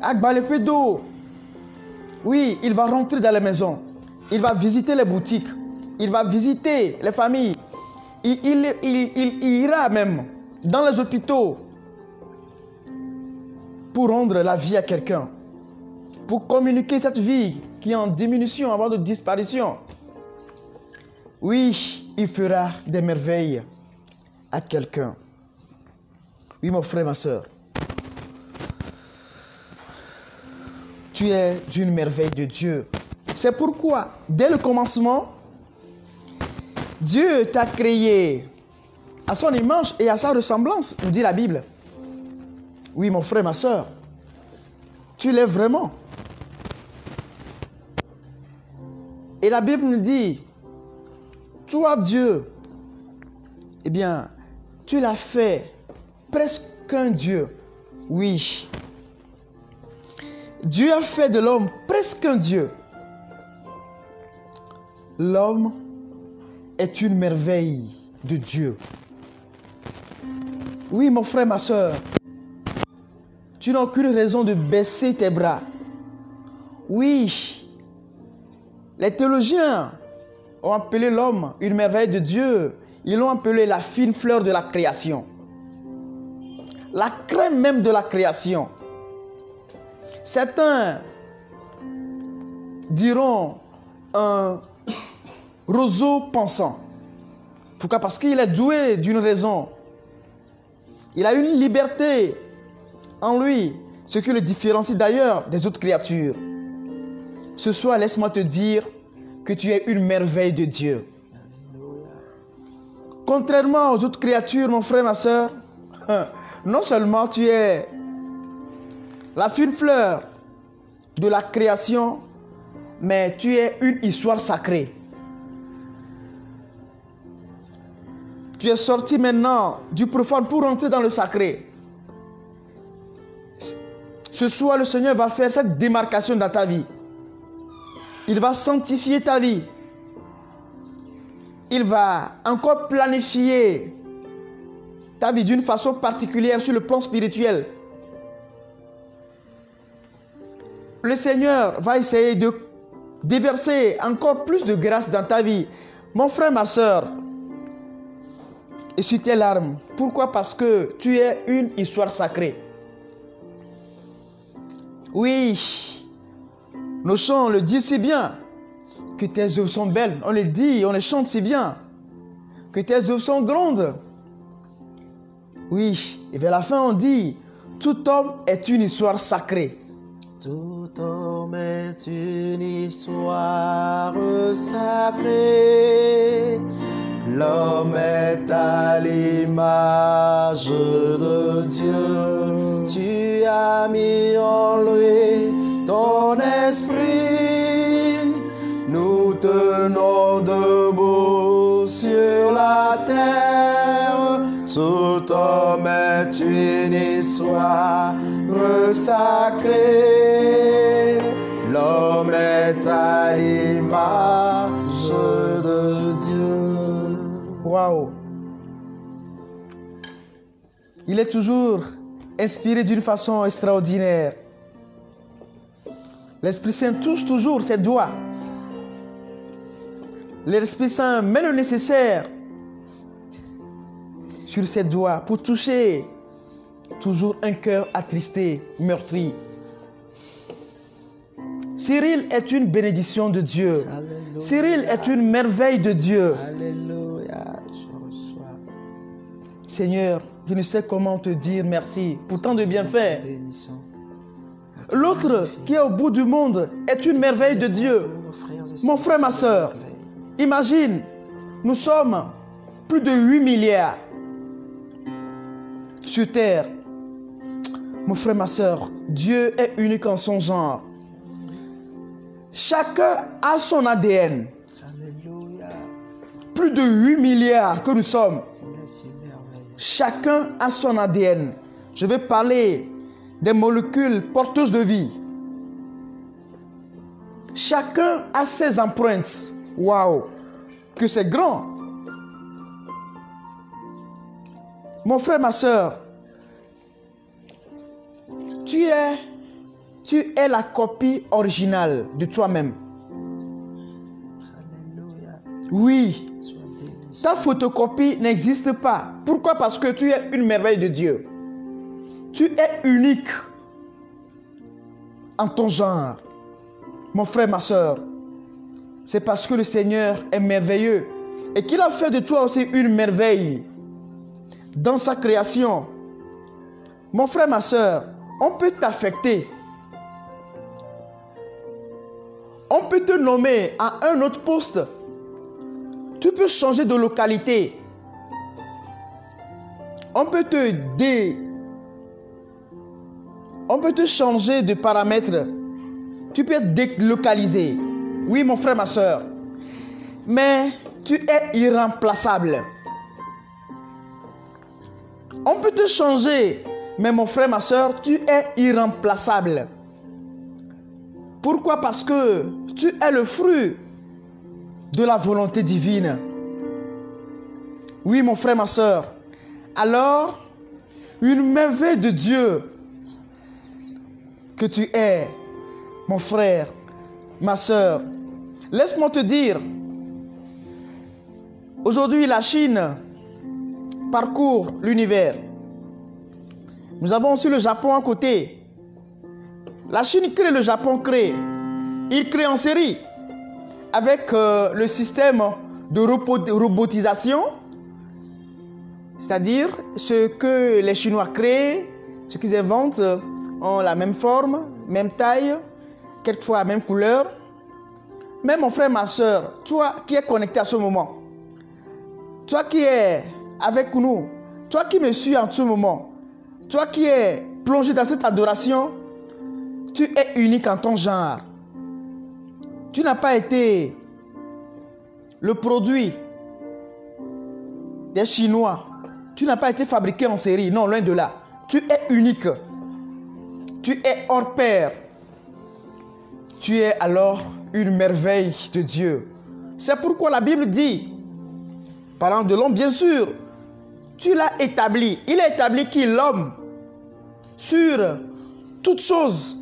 à Gbalefedo. Oui, il va rentrer dans les maisons. Il va visiter les boutiques. Il va visiter les familles. Il ira même dans les hôpitaux pour rendre la vie à quelqu'un. Pour communiquer cette vie qui est en diminution avant de disparition. Oui, il fera des merveilles à quelqu'un. Oui, mon frère, ma soeur. Tu es d'une merveille de Dieu. C'est pourquoi, dès le commencement, Dieu t'a créé à son image et à sa ressemblance, nous dit la Bible. Oui, mon frère, ma soeur, tu l'es vraiment. Et la Bible nous dit, toi, Dieu, eh bien, tu l'as fait presque un Dieu. Oui. Dieu a fait de l'homme presque un Dieu. L'homme est une merveille de Dieu. Oui, mon frère, ma soeur, tu n'as aucune raison de baisser tes bras. Oui, les théologiens ont appelé l'homme une merveille de Dieu. Ils l'ont appelé la fine fleur de la création. La crème même de la création. Certains diront un roseau pensant. Pourquoi? Parce qu'il est doué d'une raison. Il a une liberté en lui, ce qui le différencie d'ailleurs des autres créatures. Ce soir, laisse-moi te dire que tu es une merveille de Dieu. Contrairement aux autres créatures, mon frère, ma soeur, non seulement tu es la fine fleur de la création, mais tu es une histoire sacrée. Tu es sorti maintenant du profane pour entrer dans le sacré. Ce soir, le Seigneur va faire cette démarcation dans ta vie. Il va sanctifier ta vie. Il va encore planifier ta vie d'une façon particulière sur le plan spirituel. Le Seigneur va essayer de déverser encore plus de grâce dans ta vie. Mon frère, ma soeur, essuie tes larmes. Pourquoi? Parce que tu es une histoire sacrée. Oui, nos chants le disent si bien, que tes œuvres sont belles. On le dit, on les chante si bien. que tes œuvres sont grandes. Oui, et vers la fin on dit, tout homme est une histoire sacrée. Tout homme est une histoire sacrée. L'homme est à l'image de Dieu. Tu as mis en lui ton esprit. Nous tenons debout sur la terre. Tout homme est une histoire sacrée. L'homme est à l'image de Dieu. Waouh! Il est toujours inspiré d'une façon extraordinaire. L'Esprit Saint touche toujours ses doigts. L'Esprit Saint met le nécessaire sur ses doigts pour toucher toujours un cœur attristé, meurtri. Cyril est une bénédiction de Dieu. Alléluia. Cyril est une merveille de Dieu. Alléluia, je reçois. Seigneur, je ne sais comment te dire merci pour tant de bienfaits. Bénissons. L'autre qui est au bout du monde est une merveille de Dieu. Mon frère, ma soeur, imagine, nous sommes plus de 8 milliards sur terre. Mon frère, ma soeur, Dieu est unique en son genre. Chacun a son ADN. Alléluia. Plus de 8 milliards que nous sommes. Il est si merveilleux. Chacun a son ADN. Je vais parler des molécules porteuses de vie. Chacun a ses empreintes. Waouh! Que c'est grand. Mon frère, ma soeur, tu es la copie originale de toi-même. Alléluia. Oui, Sois béni. ta photocopie n'existe pas. Pourquoi? Parce que tu es une merveille de Dieu. Tu es unique en ton genre. Mon frère, ma soeur, c'est parce que le Seigneur est merveilleux et qu'il a fait de toi aussi une merveille dans sa création. Mon frère, ma soeur, on peut t'affecter. On peut te nommer à un autre poste. Tu peux changer de localité. On peut te changer de paramètres. Tu peux être délocalisé. Oui, mon frère, ma soeur. Mais tu es irremplaçable. On peut te changer. Mais mon frère, ma soeur, tu es irremplaçable. Pourquoi? Parce que tu es le fruit de la volonté divine. Oui, mon frère, ma soeur. Alors, une merveille de Dieu que tu es, mon frère, ma soeur. Laisse-moi te dire, aujourd'hui, la Chine parcourt l'univers. Nous avons aussi le Japon à côté. La Chine crée, le Japon crée. Il crée en série avec le système de robotisation, c'est-à-dire ce que les Chinois créent, ce qu'ils inventent ont la même forme, même taille, quelquefois la même couleur. Mais mon frère, ma soeur, toi qui es connecté à ce moment, toi qui es avec nous, toi qui me suis en ce moment, toi qui es plongé dans cette adoration, tu es unique en ton genre. Tu n'as pas été le produit des Chinois. Tu n'as pas été fabriqué en série. Non, loin de là. Tu es unique. Tu es hors pair. Tu es alors une merveille de Dieu. C'est pourquoi la Bible dit, parlant de l'homme, bien sûr, tu l'as établi. Il a établi qui? L'homme. Sur toutes choses.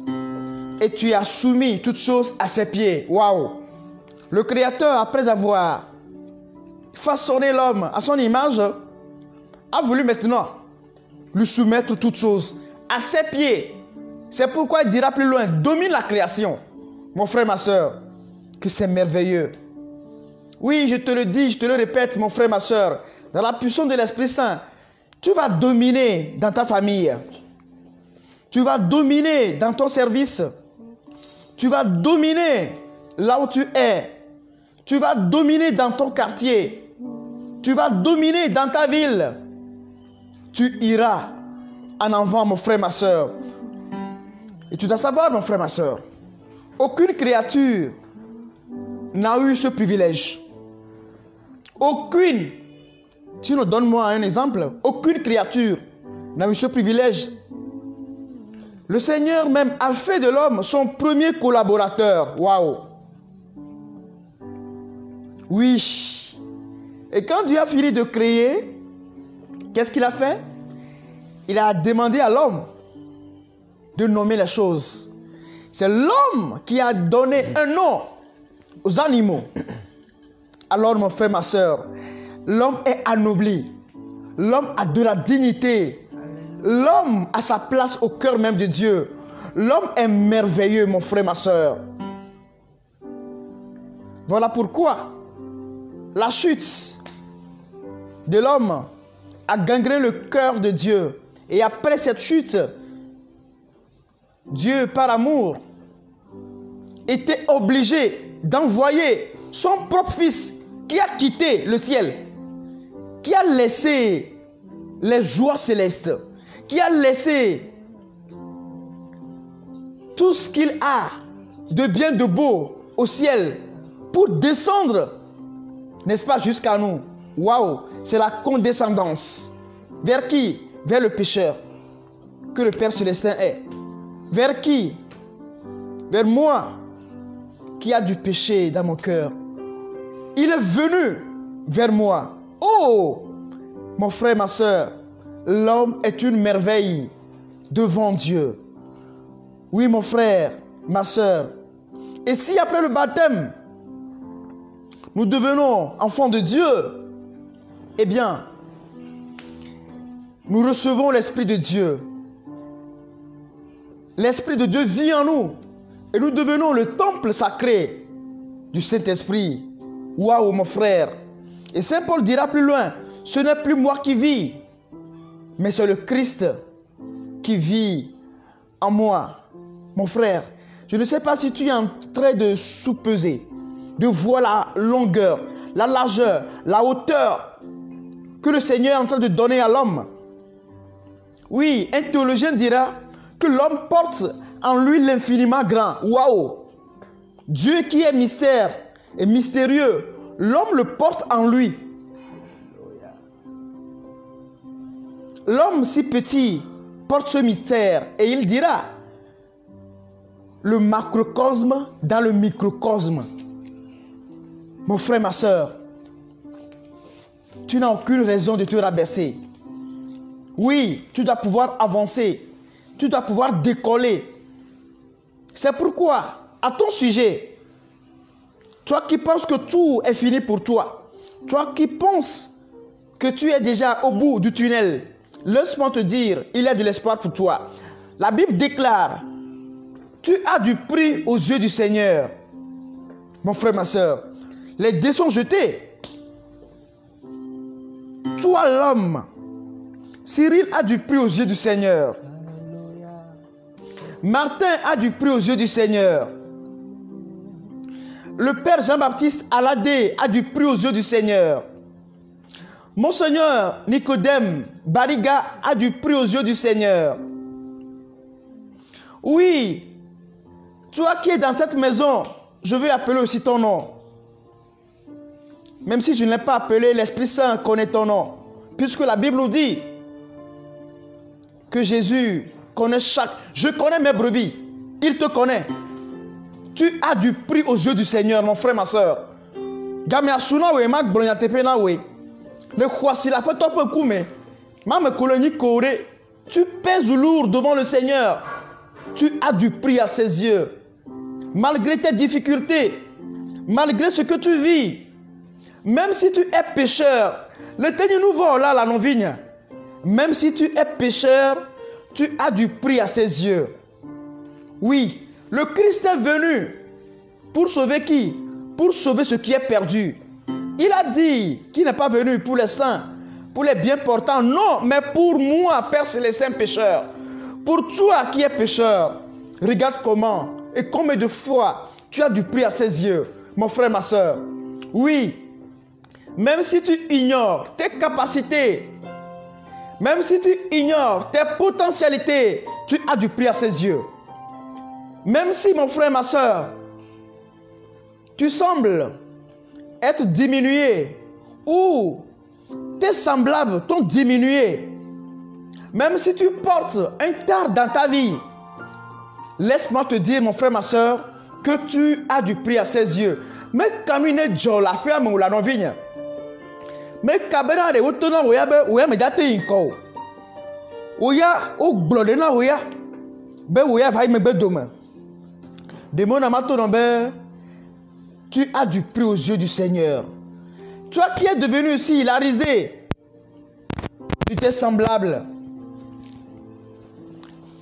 Et tu as soumis toutes choses à ses pieds. Waouh! Le Créateur, après avoir façonné l'homme à son image, a voulu maintenant lui soumettre toutes choses à ses pieds. C'est pourquoi il dira plus loin, domine la création. Mon frère, ma soeur, que c'est merveilleux. Oui, je te le dis, je te le répète, mon frère, ma soeur. Dans la puissance de l'Esprit Saint, tu vas dominer dans ta famille. Tu vas dominer dans ton service. Tu vas dominer là où tu es. Tu vas dominer dans ton quartier. Tu vas dominer dans ta ville. Tu iras en avant, mon frère, ma soeur. Et tu dois savoir, mon frère, ma soeur, aucune créature n'a eu ce privilège. Aucune. Sinon, donne-moi un exemple. Aucune créature n'a eu ce privilège. Le Seigneur même a fait de l'homme son premier collaborateur. Waouh! Oui. Et quand Dieu a fini de créer, qu'est-ce qu'il a fait? Il a demandé à l'homme de nommer les choses. C'est l'homme qui a donné un nom aux animaux. Alors, mon frère, ma soeur, l'homme est anobli. L'homme a de la dignité. L'homme a sa place au cœur même de Dieu. L'homme est merveilleux, mon frère, ma soeur. Voilà pourquoi la chute de l'homme a gangréné le cœur de Dieu. Et après cette chute, Dieu, par amour, était obligé d'envoyer son propre fils qui a quitté le ciel, qui a laissé les joies célestes, qui a laissé tout ce qu'il a de bien, de beau au ciel pour descendre, n'est-ce pas, jusqu'à nous. Waouh, c'est la condescendance. Vers qui? Vers le pécheur que le Père Célestin est. Vers qui? Vers moi qui a du péché dans mon cœur. Il est venu vers moi. Oh, mon frère, ma soeur, l'homme est une merveille devant Dieu. Oui, mon frère, ma soeur. Et si après le baptême, nous devenons enfants de Dieu, eh bien, nous recevons l'Esprit de Dieu. L'Esprit de Dieu vit en nous. Et nous devenons le temple sacré du Saint-Esprit. Waouh, mon frère. Et Saint Paul dira plus loin, ce n'est plus moi qui vis, mais c'est le Christ qui vit en moi. Mon frère, je ne sais pas si tu es en train de sous-peser, de voir la longueur, la largeur, la hauteur que le Seigneur est en train de donner à l'homme. Oui, un théologien dira que l'homme porte en lui l'infiniment grand. Waouh! Dieu qui est mystère et mystérieux, l'homme le porte en lui. L'homme si petit porte ce mystère et il dira le macrocosme dans le microcosme. Mon frère, ma soeur, tu n'as aucune raison de te rabaisser. Oui, tu dois pouvoir avancer. Tu dois pouvoir décoller. C'est pourquoi, à ton sujet, toi qui penses que tout est fini pour toi, toi qui penses que tu es déjà au bout du tunnel, laisse-moi te dire, il y a de l'espoir pour toi. La Bible déclare, tu as du prix aux yeux du Seigneur. Mon frère, ma soeur, les dés sont jetés. Toi l'homme, Cyril a du prix aux yeux du Seigneur. Martin a du prix aux yeux du Seigneur. Le Père Jean-Baptiste Aladé a du prix aux yeux du Seigneur. Monseigneur Nicodème Bariga a du prix aux yeux du Seigneur. Oui, toi qui es dans cette maison, je vais appeler aussi ton nom. Même si je ne l'ai pas appelé, l'Esprit Saint connaît ton nom. Puisque la Bible nous dit que Jésus connaît chaque... Je connais mes brebis. Il te connaît. Tu as du prix aux yeux du Seigneur, mon frère, ma soeur. Tu pèses lourd devant le Seigneur. Tu as du prix à ses yeux. Malgré tes difficultés, malgré ce que tu vis, même si tu es pécheur, le Seigneur nous voit là, la non-vigne. Même si tu es pécheur, tu as du prix à ses yeux. Oui, le Christ est venu pour sauver qui? Pour sauver ce qui est perdu. Il a dit qu'il n'est pas venu pour les saints, pour les bien portants. Non, mais pour moi, Père Célestin, pécheur. Pour toi qui es pécheur. Regarde comment et combien de fois tu as du prix à ses yeux, mon frère, ma soeur. Oui, même si tu ignores tes capacités, même si tu ignores tes potentialités, tu as du prix à ses yeux. Même si, mon frère, ma soeur, tu sembles être diminué ou tes semblables t'ont diminué, même si tu portes un tard dans ta vie, laisse-moi te dire, mon frère, ma soeur, que tu as du prix à ses yeux. Mais comme il est Joe, la femme ou la novigne, mais kabena de utona oya me date inko oya o glodena oya be oya vai me be doma de mon amato nombe. Tu as du prix aux yeux du Seigneur. Toi qui es devenu aussi hilarisé, tu t'es semblable.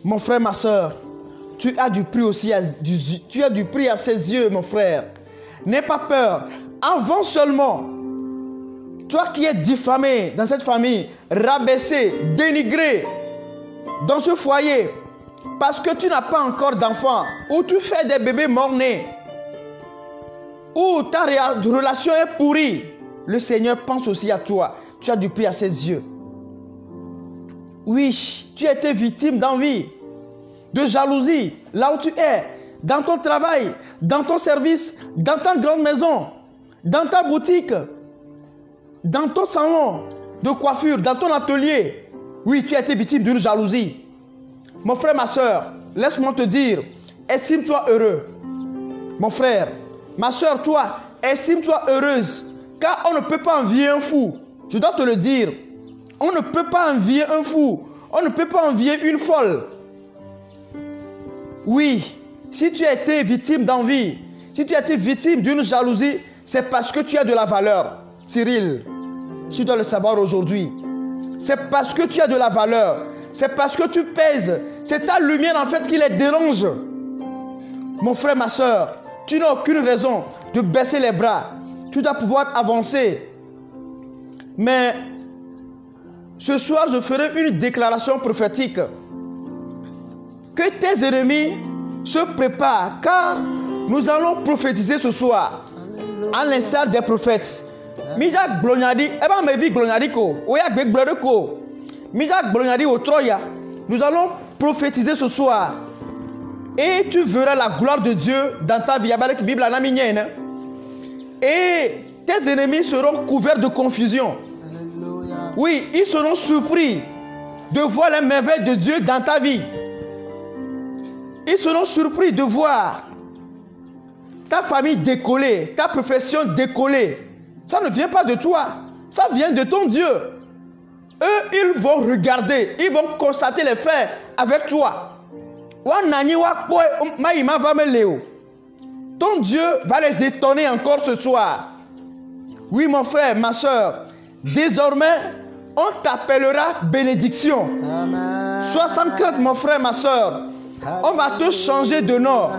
Mon frère, ma soeur, tu as du prix aussi tu as du prix à ses yeux, mon frère. N'aie pas peur. Avance seulement. Toi qui es diffamé dans cette famille, rabaissé, dénigré dans ce foyer, parce que tu n'as pas encore d'enfant, ou tu fais des bébés morts-nés, ou ta relation est pourrie, le Seigneur pense aussi à toi. Tu as du prix à ses yeux. Oui, tu as été victime d'envie, de jalousie, là où tu es, dans ton travail, dans ton service, dans ta grande maison, dans ta boutique, dans ton salon de coiffure, dans ton atelier. Oui, tu as été victime d'une jalousie. Mon frère, ma soeur, laisse-moi te dire, estime-toi heureux. Mon frère, ma soeur, toi, estime-toi heureuse, car on ne peut pas envier un fou. Je dois te le dire. On ne peut pas envier un fou. On ne peut pas envier une folle. Oui, si tu as été victime d'envie, si tu as été victime d'une jalousie, c'est parce que tu as de la valeur. Cyril, tu dois le savoir aujourd'hui. C'est parce que tu as de la valeur. C'est parce que tu pèses. C'est ta lumière en fait qui les dérange. Mon frère, ma soeur, tu n'as aucune raison de baisser les bras. Tu dois pouvoir avancer. Mais ce soir, je ferai une déclaration prophétique. Que tes ennemis se préparent, car nous allons prophétiser ce soir. À l'instar des prophètes. Mijak glonyadi, eba mevi glonyadi ko, oya gbe glode ko. Mijak glonyadi au Troya. Nous allons prophétiser ce soir. Et tu verras la gloire de Dieu dans ta vie. Et tes ennemis seront couverts de confusion. Oui, ils seront surpris de voir les merveilles de Dieu dans ta vie. Ils seront surpris de voir ta famille décoller, ta profession décoller. Ça ne vient pas de toi, ça vient de ton Dieu. Eux, ils vont regarder, ils vont constater les faits avec toi. Ton Dieu va les étonner encore ce soir. Oui, mon frère, ma soeur, désormais, on t'appellera bénédiction. Amen. Sois sans crainte, mon frère, ma soeur. On va te changer de nom.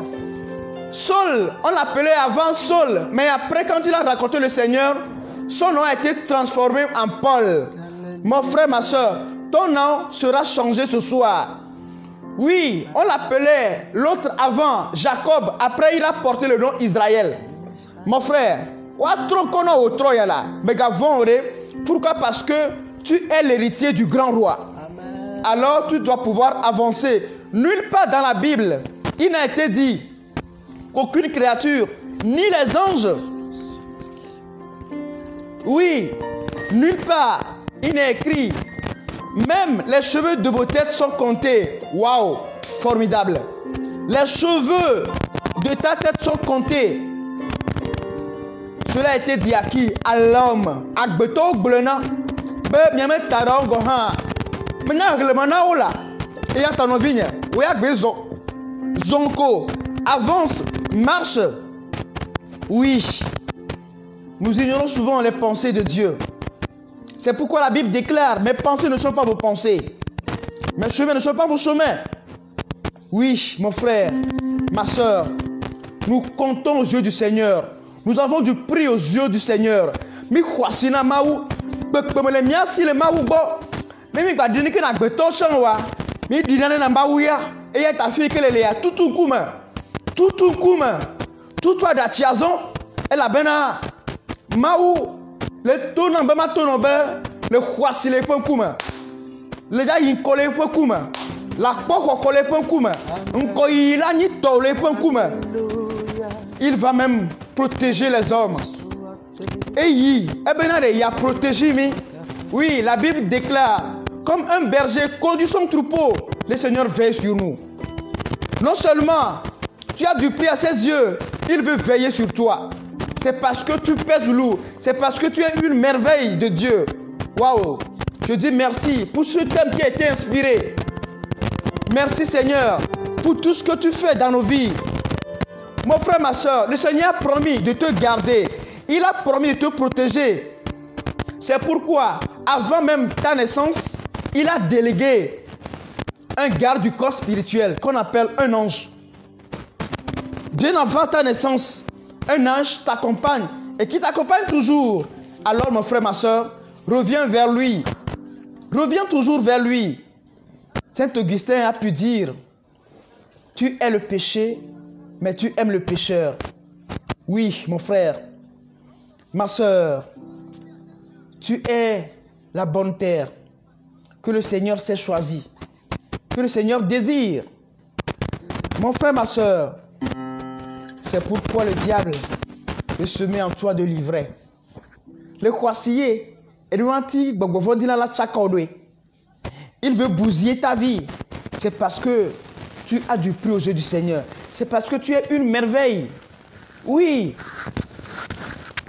Saul, on l'appelait avant Saul, mais après, quand il a raconté le Seigneur, son nom a été transformé en Paul. Mon frère, ma soeur, ton nom sera changé ce soir. Oui, on l'appelait l'autre avant Jacob, après il a porté le nom Israël. Mon frère, pourquoi? Parce que tu es l'héritier du grand roi. Alors tu dois pouvoir avancer. Nulle part dans la Bible, il n'a été dit qu'aucune créature, ni les anges, oui, nulle part, il n'est écrit, même les cheveux de vos têtes sont comptés. Waouh, formidable. Les cheveux de ta tête sont comptés. Cela a été dit à qui? À l'homme. Agbeto glena. Be miame tarongo ha. Mena glemana ola. Et à ton vigne. Oui, agbezo. Zonko. Avance. Marche. Oui. Nous ignorons souvent les pensées de Dieu. C'est pourquoi la Bible déclare: mes pensées ne sont pas vos pensées. Mes chemins ne sont pas vos chemins. Oui, mon frère, ma soeur, nous comptons aux yeux du Seigneur. Nous avons du prix aux yeux du Seigneur. mi khwasina mawu kpekpe le mia si le mawu gbo ne mi gbadini ke na gbeto chan wa mi dinane na mawu ya eya ta fi ke le ya tutu kuma tutu adachiazon ela bena mawu le tona be ma tona be le khwasi le kuma le ja yin ko le kuma la kpɔxɔ kɔ le ƒe ŋkume ŋkɔ yi la nyitɔ le ƒe ŋkume. Il va même protéger les hommes. Et il a protégé mi. Oui, la Bible déclare comme un berger conduit son troupeau, le Seigneur veille sur nous. Non seulement tu as du prix à ses yeux, il veut veiller sur toi. C'est parce que tu pèses lourd, c'est parce que tu es une merveille de Dieu. Waouh! Je dis merci pour ce thème qui a été inspiré. Merci Seigneur pour tout ce que tu fais dans nos vies. Mon frère, ma soeur, le Seigneur a promis de te garder. Il a promis de te protéger. C'est pourquoi, avant même ta naissance, il a délégué un garde du corps spirituel qu'on appelle un ange. Bien avant ta naissance, un ange t'accompagne et qui t'accompagne toujours. Alors, mon frère, ma soeur, reviens vers lui. Reviens toujours vers lui. Saint Augustin a pu dire, tu es le péché, mais tu aimes le pécheur. Oui, mon frère, ma soeur, tu es la bonne terre que le Seigneur s'est choisie, que le Seigneur désire. Mon frère, ma soeur, c'est pourquoi le diable veut semer en toi de l'ivraie. Le croissiller et le anti la tchakodwe. Il veut bousiller ta vie. C'est parce que tu as du prix aux yeux du Seigneur. C'est parce que tu es une merveille. Oui.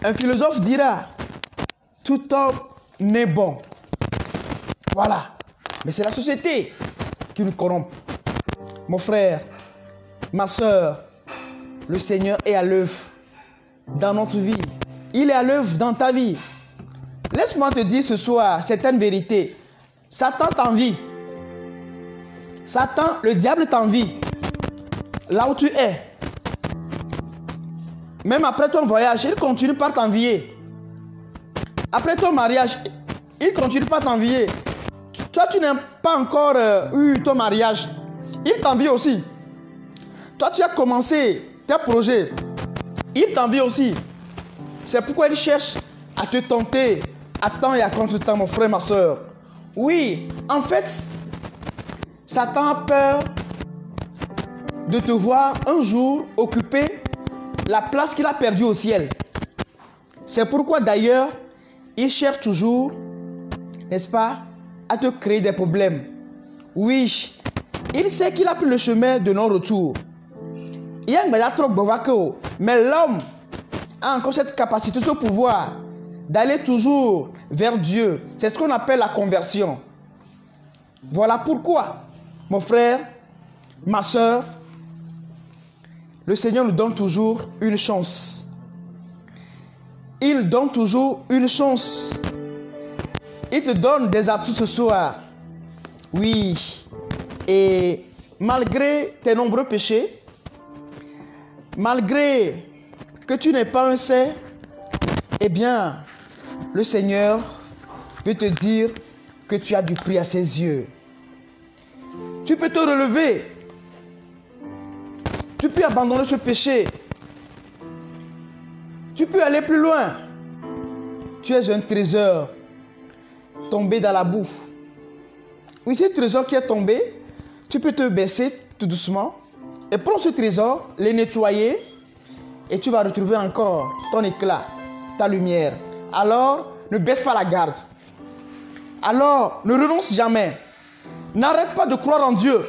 Un philosophe dira, tout homme n'est bon. Voilà. Mais c'est la société qui nous corrompt. Mon frère, ma soeur, le Seigneur est à l'œuvre dans notre vie. Il est à l'œuvre dans ta vie. Laisse-moi te dire ce soir certaines vérités. Satan t'envie. Satan, le diable t'envie. Là où tu es. Même après ton voyage, il continue par t'envier. Après ton mariage, il continue par t'envier. Toi, tu n'as pas encore eu ton mariage. Il t'envie aussi. Toi, tu as commencé tes projets. Il t'envie aussi. C'est pourquoi il cherche à te tenter à temps et à contre-temps, mon frère, ma soeur. Oui, en fait, Satan a peur de te voir un jour occuper la place qu'il a perdue au ciel. C'est pourquoi d'ailleurs, il cherche toujours, n'est-ce pas, à te créer des problèmes. Oui, il sait qu'il a pris le chemin de non-retour. Mais l'homme a encore cette capacité, ce pouvoir d'aller toujours vers Dieu. C'est ce qu'on appelle la conversion. Voilà pourquoi, mon frère, ma soeur, le Seigneur nous donne toujours une chance. Il donne toujours une chance. Il te donne des atouts ce soir. Oui. Et malgré tes nombreux péchés, malgré que tu n'es pas un saint, eh bien, le Seigneur veut te dire que tu as du prix à ses yeux. Tu peux te relever. Tu peux abandonner ce péché. Tu peux aller plus loin. Tu es un trésor tombé dans la boue. Oui, c'est un trésor qui est tombé. Tu peux te baisser tout doucement et prendre ce trésor, le nettoyer et tu vas retrouver encore ton éclat, ta lumière. Alors, ne baisse pas la garde. Alors, ne renonce jamais. N'arrête pas de croire en Dieu.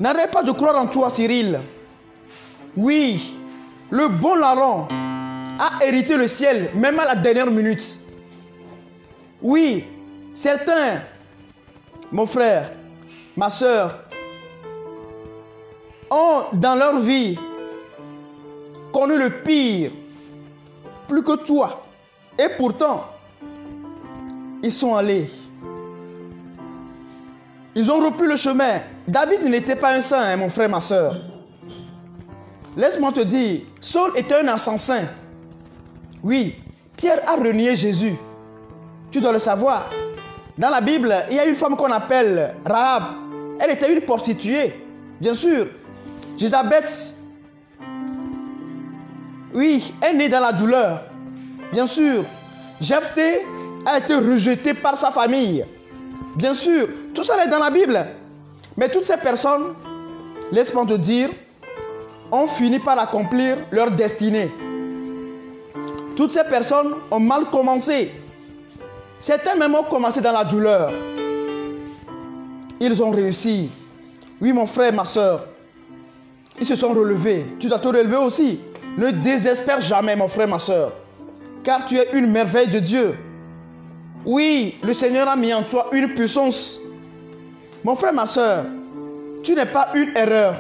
N'arrête pas de croire en toi, Cyril. Oui, le bon larron a hérité le ciel, même à la dernière minute. Oui, certains, mon frère, ma soeur, ont dans leur vie connu le pire, plus que toi. Et pourtant, ils sont allés. Ils ont repris le chemin. David n'était pas un saint, hein, mon frère, ma soeur. Laisse-moi te dire, Saul était un assassin. Oui, Pierre a renié Jésus. Tu dois le savoir. Dans la Bible, il y a une femme qu'on appelle Rahab. Elle était une prostituée, bien sûr. Jézabeth, oui, est née dans la douleur, bien sûr. Jephthé a été rejeté par sa famille, bien sûr. Tout ça est dans la Bible. Mais toutes ces personnes, laisse-moi te dire, ont fini par accomplir leur destinée. Toutes ces personnes ont mal commencé. Certains même ont commencé dans la douleur. Ils ont réussi. Oui, mon frère, ma soeur. Ils se sont relevés. Tu dois te relever aussi. Ne désespère jamais, mon frère, ma soeur. Car tu es une merveille de Dieu. Oui, le Seigneur a mis en toi une puissance. Mon frère, ma soeur, tu n'es pas une erreur.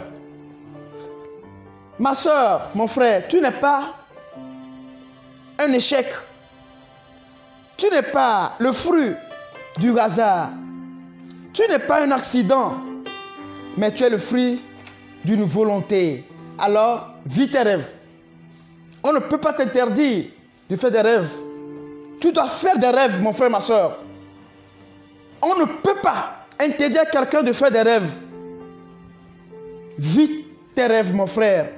Ma soeur, mon frère, tu n'es pas un échec. Tu n'es pas le fruit du hasard. Tu n'es pas un accident, mais tu es le fruit d'une volonté. Alors, vis tes rêves. On ne peut pas t'interdire de faire des rêves. Tu dois faire des rêves, mon frère, ma soeur. On ne peut pas interdire à quelqu'un de faire des rêves. Vis tes rêves, mon frère,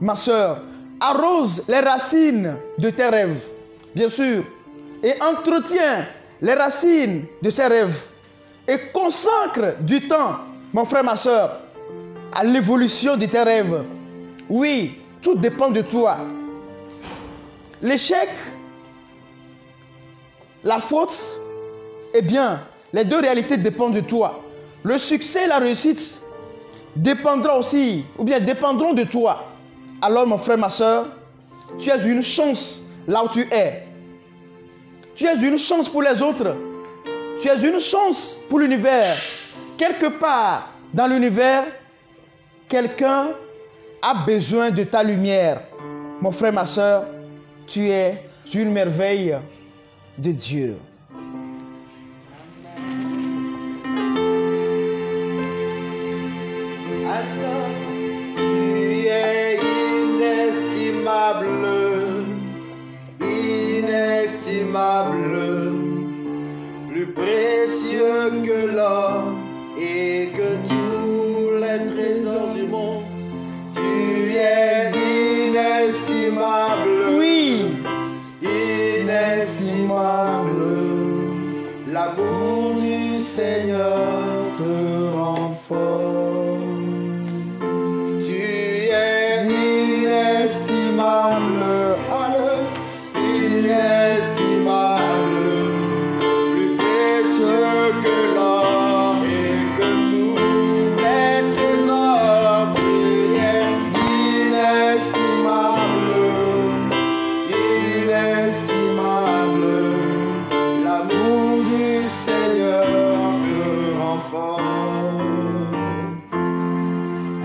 ma soeur. Arrose les racines de tes rêves, bien sûr. Et entretiens les racines de ces rêves. Et consacre du temps, mon frère, ma soeur, à l'évolution de tes rêves. Oui, tout dépend de toi. L'échec, la faute, eh bien, les deux réalités dépendent de toi. Le succès et la réussite dépendront aussi, ou bien dépendront de toi. Alors, mon frère, ma soeur, tu as une chance là où tu es. Tu as une chance pour les autres. Tu as une chance pour l'univers. Quelque part dans l'univers, quelqu'un a besoin de ta lumière. Mon frère, ma soeur, tu es une merveille de Dieu. Alors, tu es inestimable, inestimable, plus précieux que l'or et que tous les trésors du monde. Tu es inestimable, Oui, inestimable. L'amour du Seigneur te rend fort. Tu es inestimable, inestimable, plus précieux que l'or et que tous les trésors. Tu es inestimable, inestimable. L'amour du Seigneur te rend fort.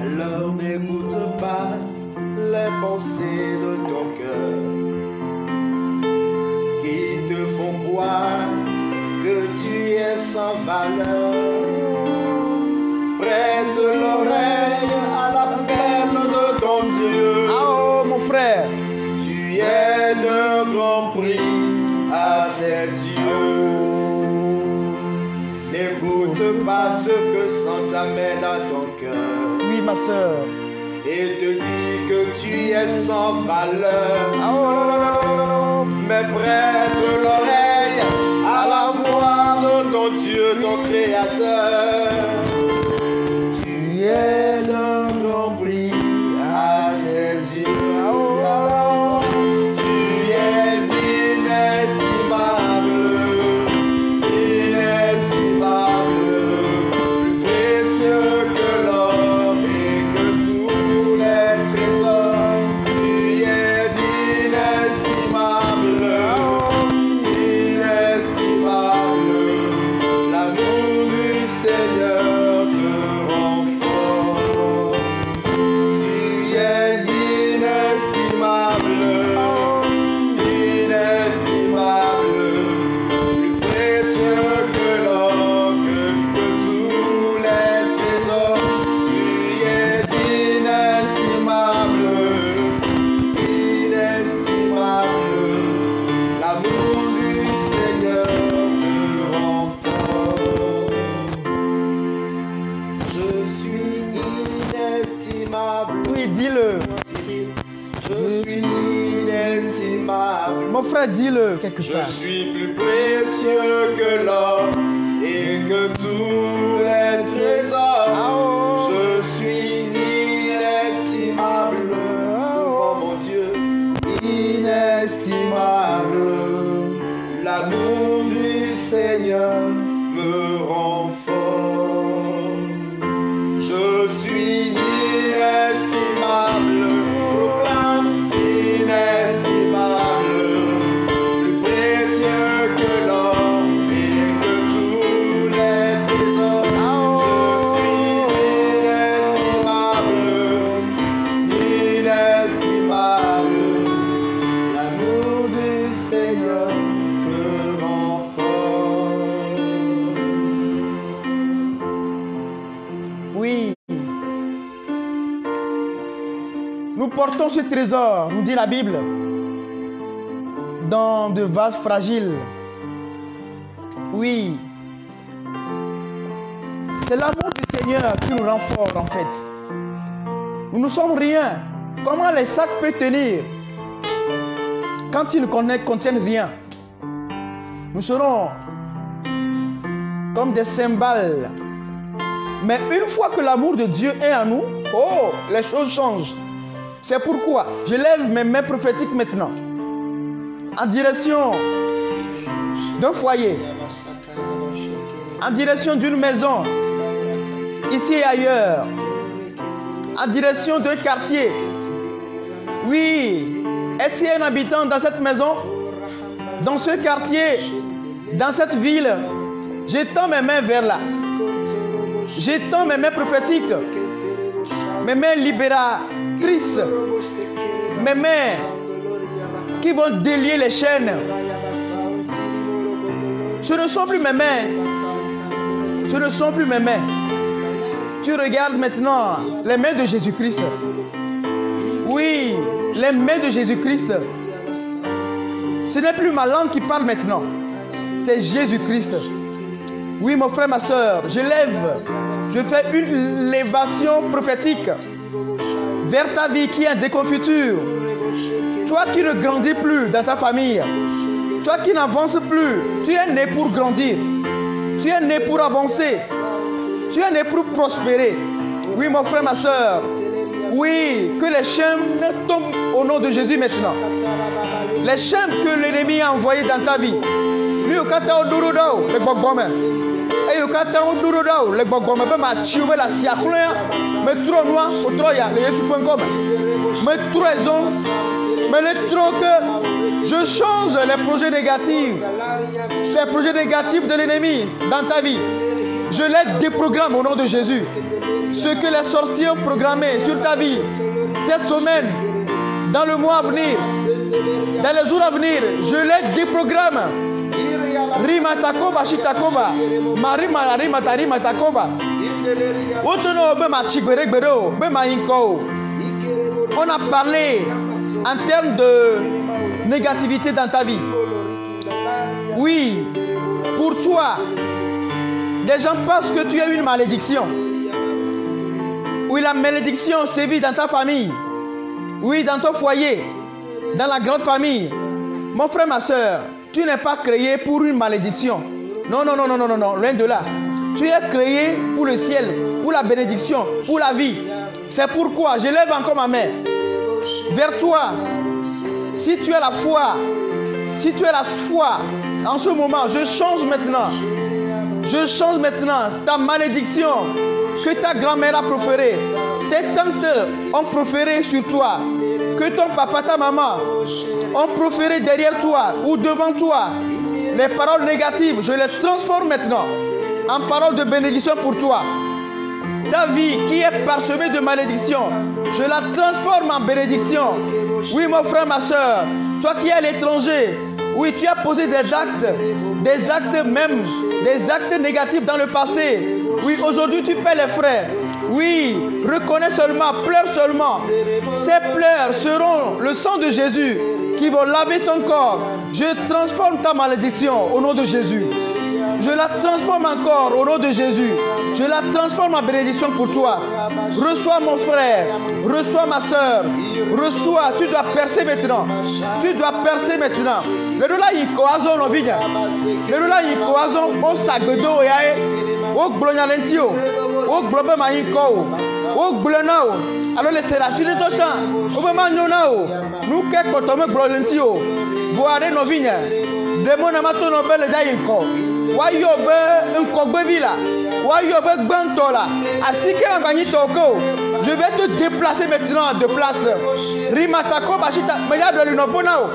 Alors n'écoute pas les pensées de ton cœur qui te font croire que tu es sans valeur. Prête l'oreille à l'appel de ton Dieu. ah, oh, mon frère. Tu es d'un grand prix à ses yeux. N'écoute pas ce que sent ta main dans ton cœur Oui, ma soeur. et te dit que tu es sans valeur. Ah, oh, Mais prête l'oreille à la voix de ton Dieu, ton Créateur. Tu es d'un grand prix à ses yeux. Tu es inestimable, inestimable, plus précieux que l'or et que tous les trésors. Tu es inestimable, inestimable. L'amour du Seigneur te rend fort. Oui, dis-le. Je suis inestimable. Mon frère, dis-le quelque Je part. suis plus précieux que l'or et que tous les trésors. Je suis inestimable devant mon Dieu. Inestimable. L'amour du Seigneur me rend fort. Je suis inestimable. Proclame inestimable. Plus précieux que l'or et que tous les trésors. Je suis inestimable. L'amour du Seigneur me rend fort. Oui. Nous portons ce trésor, nous dit la Bible, dans de vases fragiles. Oui. C'est l'amour du Seigneur qui nous rend forts en fait. Nous ne sommes rien. Comment les sacs peuvent tenir quand ils ne contiennent rien? Nous serons comme des cymbales. Mais une fois que l'amour de Dieu est en nous, oh, les choses changent. C'est pourquoi je lève mes mains prophétiques maintenant en direction d'un foyer, en direction d'une maison, ici et ailleurs, en direction d'un quartier. Oui, est-ce qu'il y a un habitant dans cette maison, dans ce quartier, dans cette ville? J'étends mes mains vers là. J'étends mes mains prophétiques, mes mains libératrices, mes mains qui vont délier les chaînes. Ce ne sont plus mes mains. Ce ne sont plus mes mains. Tu regardes maintenant les mains de Jésus-Christ. Oui, les mains de Jésus-Christ. Ce n'est plus ma langue qui parle maintenant. C'est Jésus-Christ. Oui, mon frère, ma soeur, je fais une lévation prophétique vers ta vie qui est en déconfiture. Toi qui ne grandis plus dans ta famille, toi qui n'avances plus, tu es né pour grandir. Tu es né pour avancer. Tu es né pour prospérer. Oui, mon frère, ma soeur. Oui, que les chaînes tombent au nom de Jésus maintenant. Les chaînes que l'ennemi a envoyées dans ta vie. Lui, au kata au duro dao, le gbogbo et au kata au duro dao, le gbogbo me ma chiwe la siakloya, me trop noir, au troya, le yesu.com, me trahison, me le trop que je change les projets négatifs de l'ennemi dans ta vie. Je les déprogramme au nom de Jésus. Ce que les sorciers ont programmé sur ta vie, cette semaine, dans le mois à venir, dans les jours à venir, je les déprogramme. Rima takoba shitakoba, marima rima tarima takoba. Otono be ma chigwere gbero, be ma inko. On a parlé en termes de négativité dans ta vie. Oui, pour toi, des gens pensent que tu as une malédiction. Oui, la malédiction sévit dans ta famille. Oui, dans ton foyer, dans la grande famille. Mon frère, ma soeur, tu n'es pas créé pour une malédiction. Non, non, non, non, non, non, non, loin de là. Tu es créé pour le ciel, pour la bénédiction, pour la vie. C'est pourquoi je lève encore ma main vers toi. Si tu as la foi, en ce moment, je change maintenant ta malédiction que ta grand-mère a proférée, tes tantes ont proféré sur toi, que ton papa, ta maman ont proféré derrière toi ou devant toi. Les paroles négatives, je les transforme maintenant en paroles de bénédiction pour toi. Ta vie qui est parsemée de malédiction, je la transforme en bénédiction. Oui, mon frère, ma soeur, toi qui es à l'étranger, oui, tu as posé des actes négatifs dans le passé. Oui, aujourd'hui tu paies les frais. Oui, reconnais seulement, pleure seulement. Ces pleurs seront le sang de Jésus qui vont laver ton corps. Je transforme ta malédiction au nom de Jésus. Je la transforme encore au nom de Jésus. Je la transforme en bénédiction pour toi. Reçois mon frère. Reçois ma soeur. Reçois. Tu dois percer maintenant. Tu dois percer maintenant. Le dola yikoazo no vinya. Le dola yikoazo o sagbedo yae. O glonyalentio. O globe ma yiko. O glonao. Alors les séraphines to chan. O be ma nyonao. Nous ke kotome glonyalentio. Voare no vinya. Demo na mato no bele ja yiko. Wa yo be nkogbe vila. Wa yo be gbanto la. Asike mbani toko. Je vais te déplacer maintenant de place. Rimatako bashita. Mais ya de l'inoponao.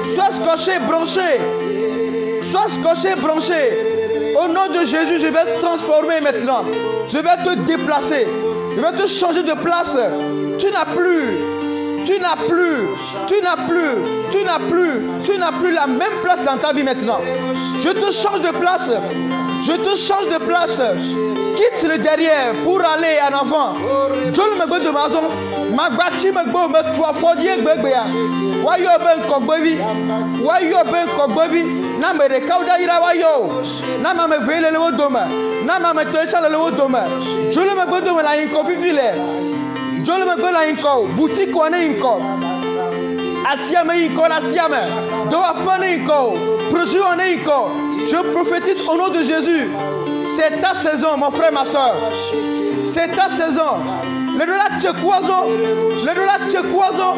Sois scotché, branché. Sois scotché, branché. Au nom de Jésus, je vais te transformer maintenant. Je vais te déplacer. Je vais te changer de place. Tu n'as plus. Tu n'as plus. Tu n'as plus. Tu n'as plus. Tu n'as plus la même place dans ta vie maintenant. Je te change de place. Je te change de place. Quitte le derrière pour aller en avant. Dieu me de maison. Ma bâti me go me trois fois dire bébé. Wayo ben kogbevi. Wayo ben kogbevi. Na me rekauda ira wayo. Na ma me vele le wodoma. Na ma me tocha le wodoma. Dieu me go de la inko vivile. Dieu me go la inko. Boutique on inko. Asiame inko asiame. Do afane inko. Projet on inko. Je prophétise au nom de Jésus. C'est ta saison, mon frère, ma soeur. C'est ta saison. Le dola tchekwazo. Le dola tchekwazo.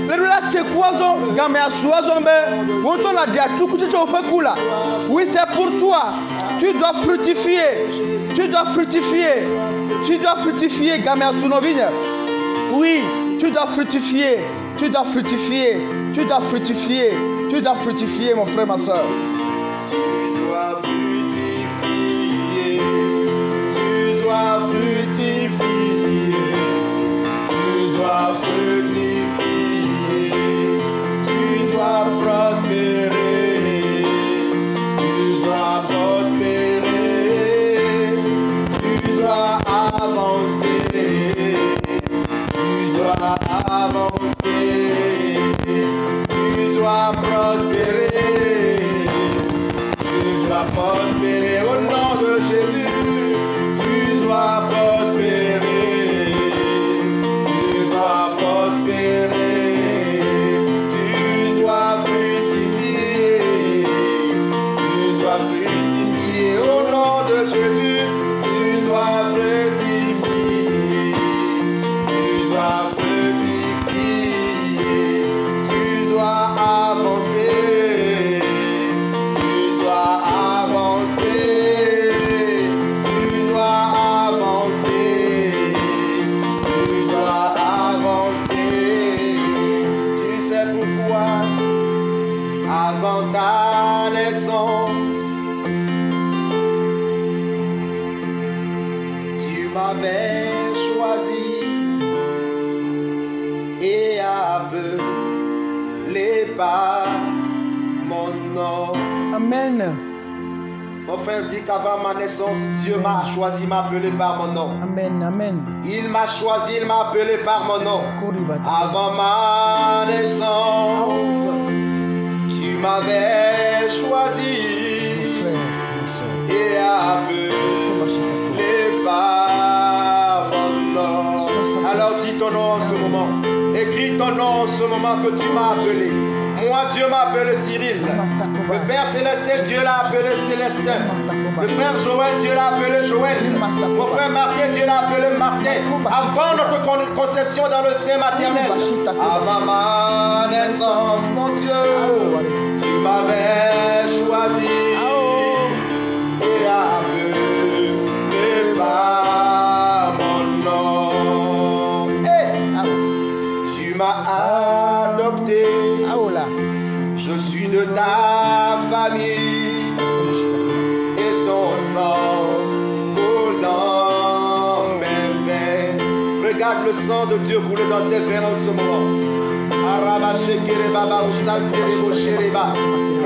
Le dola tchekwazo. Game asuazo mbe. Wonton la dia tout kuche opekula. Oui, c'est pour toi. Tu dois fructifier. Tu dois fructifier. Tu dois fructifier, game asunovigne. Oui, tu dois fructifier. Tu dois fructifier. Tu dois fructifier. Tu dois fructifier, mon frère, ma soeur. Tu dois fructifier, tu dois fructifier, tu dois fructifier, tu dois prospérer, tu dois prospérer, tu dois avancer, tu dois avancer, tu dois prospérer. Prospérer au nom de Jésus, tu dois prospérer, tu dois prospérer, tu dois fructifier, au nom de Jésus, tu dois fructifier, tu dois fructifier, tu dois avancer. Avant ta naissance, tu m'avais choisi et appelé par mon nom. Amen. Mon frère dit qu'avant ma naissance, Dieu m'a choisi, m'a appelé par mon nom. Amen, amen. Il m'a choisi, il m'a appelé par mon nom. Avant ma naissance, tu m'avais choisi et appelé par mon nom. Alors dis ton nom en ce moment. Écris ton nom en ce moment que tu m'as appelé. Moi, Dieu m'a appelé Cyril. Le Père Célestin, Dieu l'a appelé Célestin. Le frère Joël, Dieu l'a appelé Joël. Mon frère Martin, Dieu l'a appelé Martin. Avant notre conception dans le sein maternel, avant ma naissance, mon Dieu, tu m'avais choisi et appelé par mon nom. Tu m'as adopté. Je suis de ta famille et ton sang coule dans mes veines. Regarde le sang de Dieu couler dans tes veines en ce moment.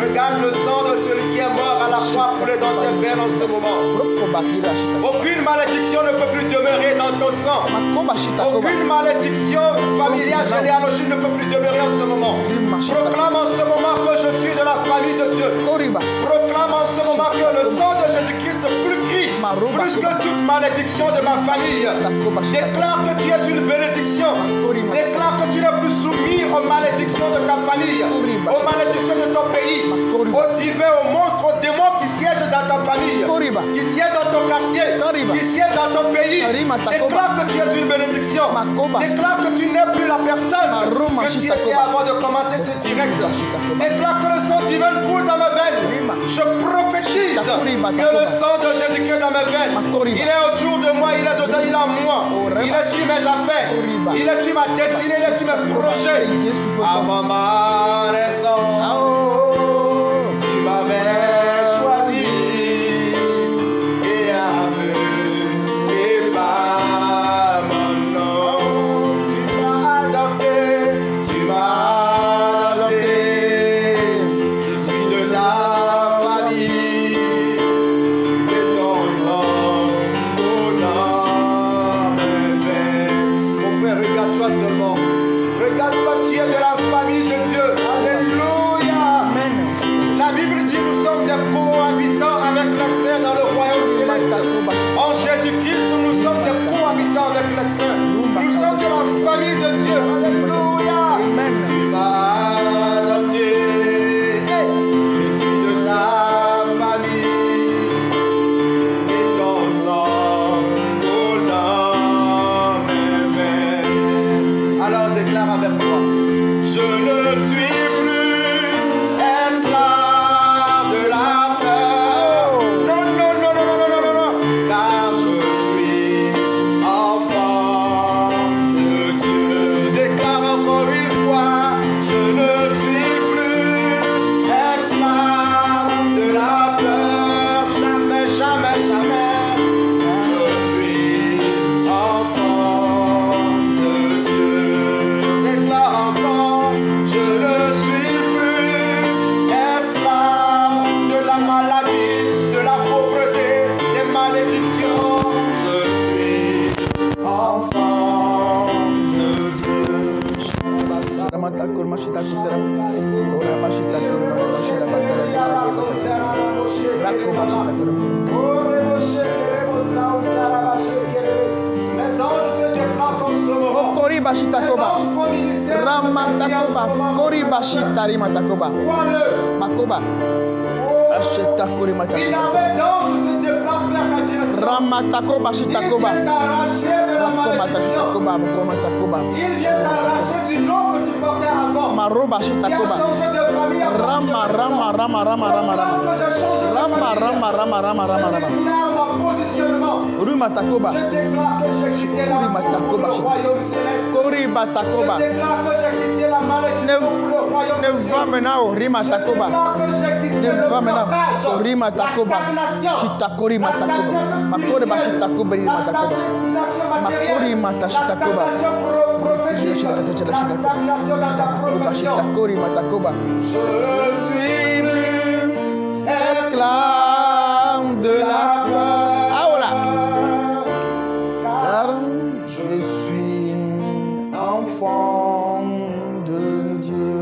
Regarde le sang de celui qui est mort à la croix couler dans tes veines en ce moment. Aucune malédiction ne peut plus demeurer dans ton sang. Aucune malédiction familiale, généalogique ne peut plus demeurer en ce moment. Proclame en ce moment que je suis de la famille de Dieu. Proclame en ce moment que le sang de Jésus-Christ plus Jésus-Christ, plus que toute malédiction de ma famille. Déclare que tu es une bénédiction. Déclare que tu n'es plus soumis aux malédictions de ta famille, aux malédictions de ton pays, aux divins, aux monstres, aux démons qui siègent dans ta famille, qui siègent dans ton quartier, qui siègent dans ton pays. Déclare que tu es une bénédiction. Déclare que tu n'es plus la personne que tu étais avant de commencer ce direct. Déclare que le sang divin coule dans mes veines. Je prophétise que le sang de Jésus-Christ dans mes veines, il est autour de moi, il est dedans, il est en moi. Il est sur mes affaires, il est sur ma destinée, il est sur mes projets. Avant ma naissance, tu m'avais choisi et appelé par mon nom. Tu m'as adopté, tu m'as adopté. Je suis de ta famille et ton sang dans mes veines. Mon frère, regarde-toi seulement. Regarde-toi, tu es de la famille de Dieu. Alléluia. Amen. La Bible dit nous sommes des cohabitants avec les saints dans le royaume céleste. En Jésus-Christ, nous sommes des cohabitants avec les saints. Nous sommes de la famille de Dieu. Alléluia. Amen. Tu m'as adopté. Je suis de ta famille. Et ton sang coule dans mes veines. Alors déclare avec moi. Je ne suis plus esclave de la peur. Non, non, non, non, non, non, non, non. Car je suis enfant de Dieu. Déclare encore une fois. Je ne suis plus esclave de la peur. Jamais, jamais, jamais. Je suis enfant de Dieu. Déclare encore. Je ne suis plus esclave de la maladie, de la pauvreté, des malédictions. Je suis enfant de Dieu. Les anges se déplacent en ce moment. Koribashitakoba. Les anges font ministère. Ramatakoba. Koribashitarimatako. Crois-le. Makoba. Asheta Une korimatashita. armée d'anges se déplace vers ta direction. Ramatakoba Ils shitakoba. viennent t'arracher de la malédiction. Makomatakoba. Ils viennent t'arracher du nom que tu portais avant. Maroba Qui a shitakoba. changé de famille. Rama. Que je change de famille. Je déclare mon positionnement. Rumatakoba. Je déclare que j'ai quitté la pour le royaume céleste. Koribatakoba. Je déclare que j'ai quitté la malédiction pour le royaume Ne va céleste. maintenant au Rimatakoba. Je déclare que j'ai quitté Ne le va maintenant blocage, au Rimatakoba. la stagnation, Shitakori la matakoba. stagnation Makoriba spirituelle, shitakoba la Rimatakoba. stagnation matérielle, Makori la matashitakoba. stagnation prophétique, la stagnation dans ta profession. Shitakori matakoba. Je suis plus Esclave de la peur. Aola. car Car je suis enfant de Dieu.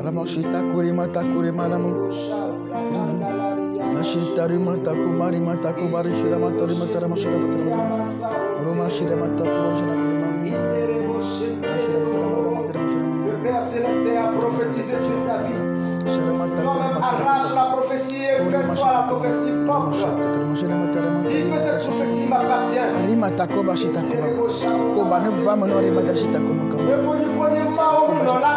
Ramashita kuri mata kuri maramu. Mashita rimata kumari mata kubari shira mata rimata ramashira mata. Roma shira mata kumashira le Père Céleste a prophétisé sur ta vie. Toi-même arrache la prophétie et fais-toi la prophétie propre. Dis que cette prophétie m'appartient. Rimata koba shita koba. Koba ne va maintenant rimata shita koba. Le premier Mao là,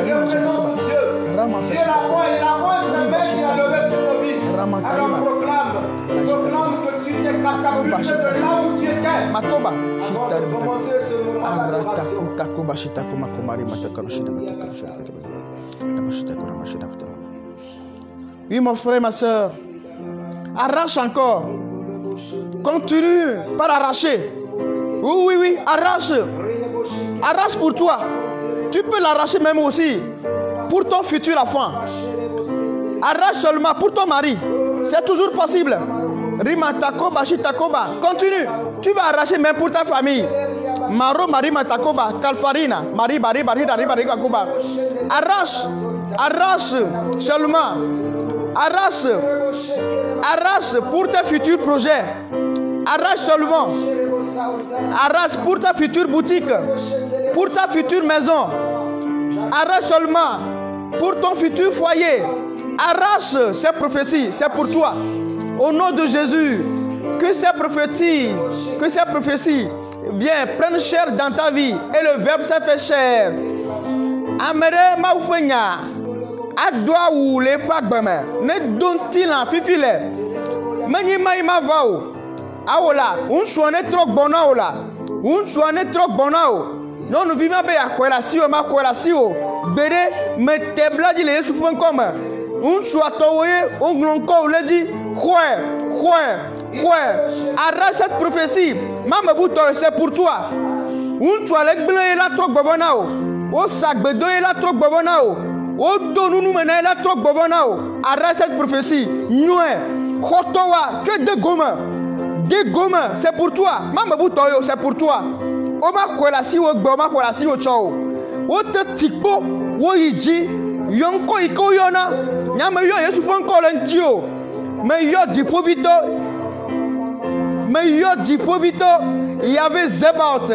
il représente Dieu. Dieu la voix, il a voix sa main qui a levé sur nos vies. Alors proclame que tu t'es catapulté de là où tu étais. Makoba Avant shita de commencer ce moment d'adoration. Takoba shita koma komari mata karoshida mata karoshida. Oui, mon frère, ma soeur, arrache encore. Continue par arracher. Oui, arrache. Arrache pour toi. Tu peux l'arracher même aussi pour ton futur enfant. Arrache seulement pour ton mari. C'est toujours possible. Rimatakoba, shitakoba. Continue. Tu vas arracher même pour ta famille. Maro, marima takoba, kalfarina, mari, bari, bari, bari, bari, kakoba. Arrache seulement. Arrache. Arrache pour tes futurs projets. Arrache seulement. Arrache pour ta future boutique. Pour ta future maison. Arrache seulement pour ton futur foyer. Arrache ces prophéties. C'est pour toi. Au nom de Jésus. Que ces prophéties prennent chair dans ta vie. Et le verbe s'est fait chair. Amere maufenya. Adwa ou les fagbame. Ne donne-t-il en fifile. Mani maïma vao. Aola. Un chouane trop bonaola. Un chouane trop bonao. Non, nous vivons bien à Kouelasio, ma Kouelasio. Bede, me tebla dit les souffrants comme. Un chouatoye, un glonko, le dit. Arrache cette prophétie. Maman Bouto, c'est pour toi. Un choualek blé la trop bovonao. O sac bedo la trop bovonao. O donou nous mena la trop bovonao. Arrache cette prophétie. Noué. Khotowa, tu es de gomme. De gomme, c'est pour toi. Maman Bouto, c'est pour toi. Oma Kouelasi, o Boma Kouelasi, o Chao. O te tikpo, o yiji. Yonko iko yona. Nyama yo yesu fanko lentio. Mais yo di povito. Il y avait Zebaot.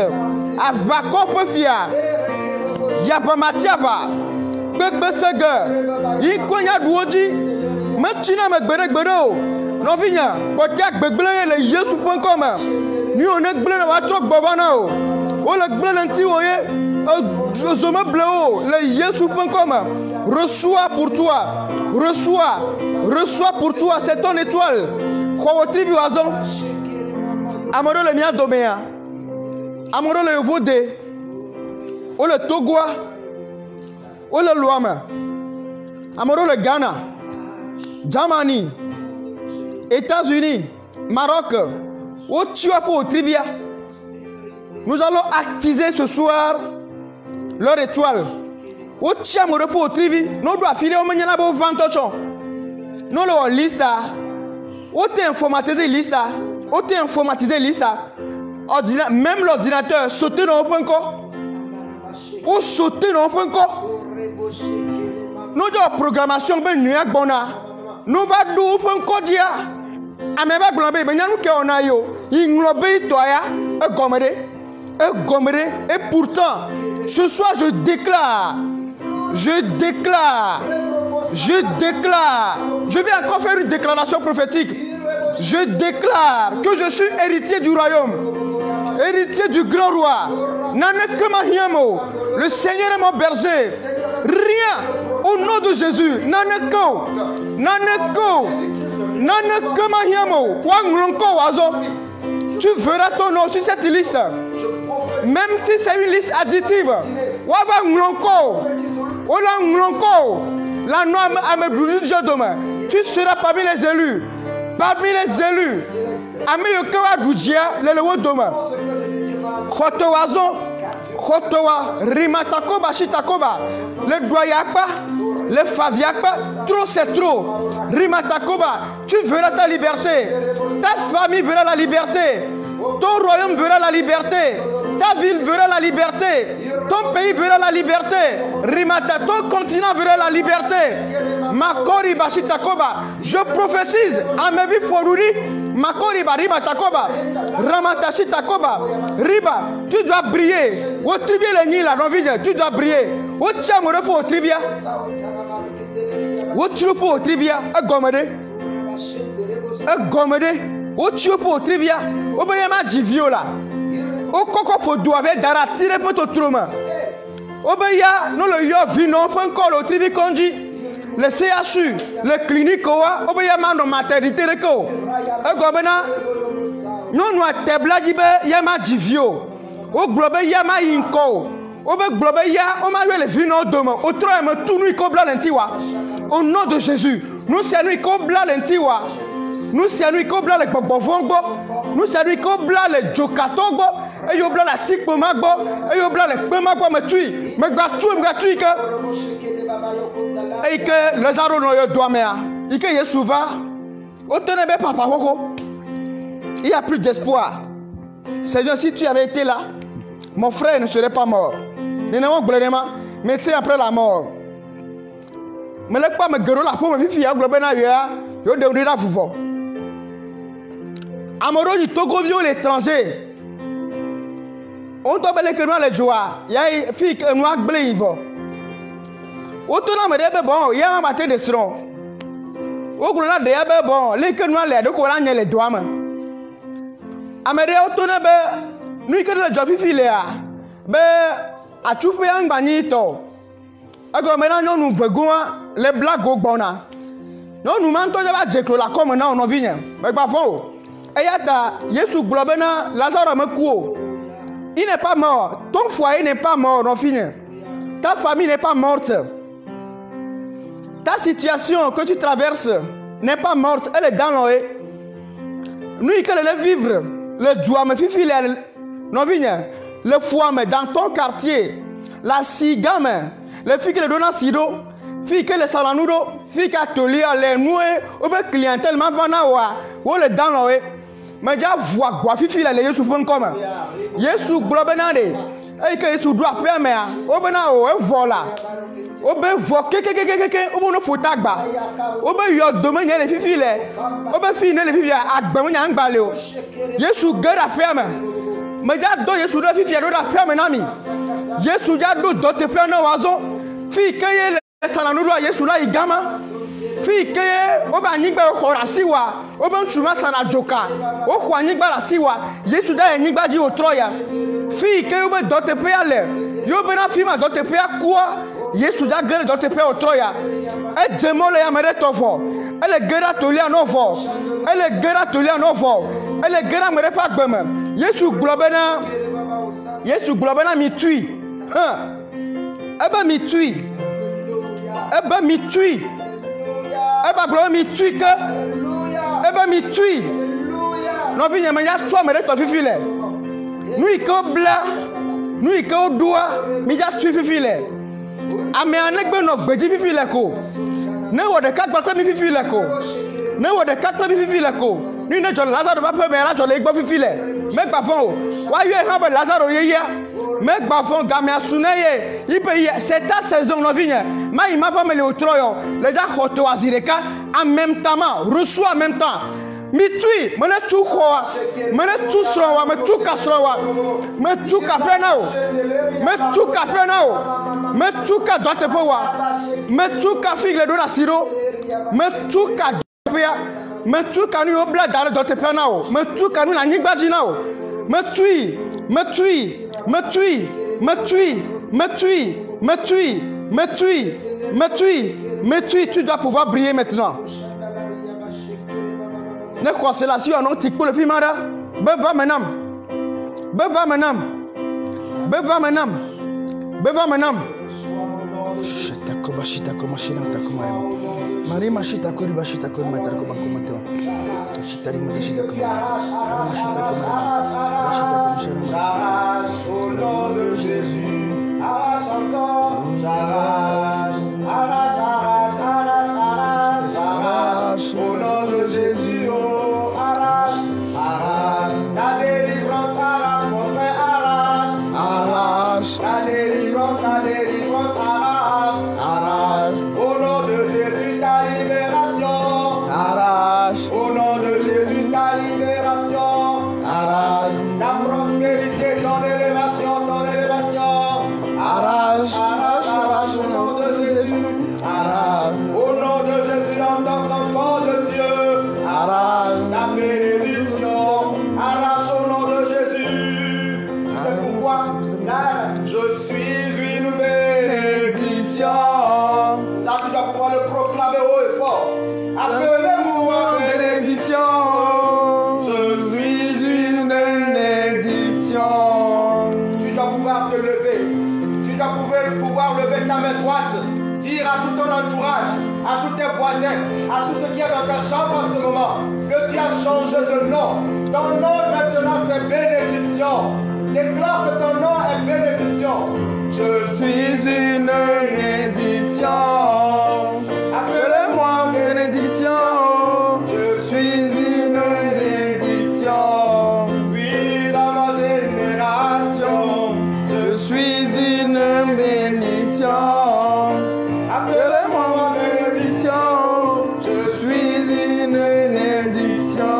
Avakop fia. Yapa matiaba. Bebe sega. Ikonya duoji. Machina megbere gbero. Novinya. Botiak begbele le yesu fanko ma. Ni on est blé na trok bovana o. O le blé nanti oye. Je me bleu le yesu fanko ma. Reçois pour toi. Reçois pour toi, c'est ton étoile. Kwa tribu wazon. Amoro le mia domea. Amoro le Vode. O le Togoa. O le Luama. Amoro le Ghana. Germany. États-Unis. Maroc. O Chiapo Trivia. Nous allons attiser ce soir leur étoile. O Chiamoro po Trivi. Nous doit filer au maniana bo vantochon. Nous le lista. O te informatiser lista. O te informatiser lista. Même l'ordinateur sauter dans open call. O sauter dans open call. Nous avons programmation ben nuyak bona. Nous va do open call dia. Ameba globé ben nous que on a yo. Inglobe toya e gomere et pourtant ce soir je déclare. Je vais encore faire une déclaration prophétique. Je déclare que je suis héritier du royaume, héritier du grand roi. Le Seigneur est mon berger. Rien au nom de Jésus. Tu verras ton nom sur cette liste. Même si c'est une liste additive. Tu seras parmi les élus. Parmi les élus. Rimatakoba, Shitakoba. Le Doyakba, le Faviakba. Trop c'est trop. Rimatakoba. Tu verras ta liberté. Ta famille verra la liberté. Ton royaume verra la liberté. Ta ville verra la liberté. Ton pays verra la liberté. Rimata, ton continent verra la liberté. Makori Bashitakoba. Je prophétise à mes vies Foruri. Makori Bariba Takoba. Ramatashi Takoba. Riba, tu dois briller. Au trivia le nid la rovine, tu dois briller. Au chamorefo au trivia. Au chupo au trivia. A gomede. Au chupo au trivia. Au bayama diviola. Au coco faut doivent dara tirer pour ton trauma. Au baya, nous le yo vino, fait encore au trivi conji. Le CHU, le clinique, au bayama no maternité de ko. A gomena. Non, nous a tebla dibe yama divio. Au globe yama inko. Au globe ya, on m'a eu le vino demain. Au troisième tout nous cobla l'entiwa. Au nom de Jésus, nous c'est nous cobla l'entiwa. Nous c'est nous cobla le bobovongo. Nous c'est nous cobla le jokatongo. Et yo bla la tikpo magbo. Et yo bla le pemagbo me tui. Me gratui que. Et que les arômes no yo doamea. Et que Yeshua. Au tenebe papa hoko. Il n'y a plus d'espoir. Seigneur, si tu avais été là, mon frère ne serait pas mort. Mais c'est après la mort. Mais le pas me guérir la peau, me fille, globé na ya, yo de unira fuvo. Amoro du Togo vio l'étranger. On doit belle que nous les joie. Il y a une fille que nous a blé ivo. Autant na me bon, il y a un matin de stron. Au gouvernement de bon, les que nous les deux qu'on a les doigts. Amere autant na be, nous que le jofi filéa. Be a tu fais un banito. Ako maintenant nous vegons les blagues au bona. Non nous mentons de jeklo la comme na on vient. Mais pas faux. Et yata Yesu globena Lazare me kuo. Il n'est pas mort. Ton foyer n'est pas mort, non fini. Ta famille n'est pas morte. Ta situation que tu traverses n'est pas morte. Elle est dans l'eau. Nous, il faut vivre. Le doigt me fifi non fini. Le foie dans ton quartier. La cigame. Les filles qui le donnent à sido. Filles qui le salanudo. Filles qui atelier les noués. Ou bien clientèle. Ma vana ou le dans l'eau. Mais déjà vois quoi fifi les Yesu font comme Yesu globenade et que Yesu doit faire mais au bena o vola o be voke o bono potagba o be yo domaine les fifi les o be fi les fifi agba nya ngba le o Yesu gara faire mais déjà do Yesu do fifi do da faire nami Yesu ja do te faire na wazo fi keye le sananu do Yesu la igama fi keye o ba nyigba khora siwa o ba ntuma sana joka o kwa nyigba la siwa Yesu da nyigba ji otroya fi keye o ba dote pe ale yo be na fi ma dote pe akwa Yesu da gere dote pe otroya e jemole ya mere tofo ele gera tolia no fo ele gera tolia no fo ele gera mere pa gbeme Yesu globena mi tui eba mi tui Eba gloire mi tue que Eba mi tue non viens mais ya toi mais to fifi le nous iko bla nous iko doa mi ya tue fifi le ame anegbe no gbeji fifi le ko ne wo de ka gba mi fifi le ko ne wo de ka mi fifi le ko ni ne jo Lazare ba pe me la jo le gbo fifi le me gba fon o wa yo e ha be Lazare ye me gba fon ga me asuneye ipe c'est ta saison no vigne ma il m'a fa me le otroyo le ja khoto azireka en même temps reçoit en même temps mi tui mena tu khoa mena tu srowa me tu ka srowa me tu ka penao me tu ka penao me tu ka dote powa me tu ka figle do na siro me tu ka pia me tu ka nu obla dare dote penao me tu ka nu na nyigbaji nao me tui tu dois pouvoir briller maintenant. Ne consolation non tic pour le film là. Beva menam. Shita koma shina takoma. Mari mashita kori bashita kori matar ko bakomantwa. Shitari mashita koma. Au nom de Jésus. Arrache encore, j'arrache. Au nom de Jésus, oh, arrache. La délivrance, arrache, mon frère, arrache. La délivrance, arrache. Au nom de Jésus, ta libération. Arrache. Au nom de Jésus, ta libération. Arrache. Ta prospérité, ton élévation. Arrache. Au nom de Jésus. Arrache. Au nom de Jésus, en tant qu'enfant de Dieu. Arrache. Ta bénédiction. Arrache au nom de Jésus. C'est pourquoi je suis une bénédiction. Ça, tu dois pouvoir le proclamer haut et fort. Appelez-moi bénédiction. Je suis une bénédiction. Tu dois pouvoir te lever. Tu dois pouvoir lever ta main droite. Dire à tout ton entourage, à tous tes voisins, à tout ce qui est dans ta chambre en ce moment, que tu as changé de nom. Ton nom maintenant c'est bénédiction. Déclare que ton nom est bénédiction. Je suis une bénédiction. Appelez-moi bénédiction. Je suis une bénédiction. Oui, dans ma génération, je suis une bénédiction. Appelez-moi bénédiction. Je suis une bénédiction.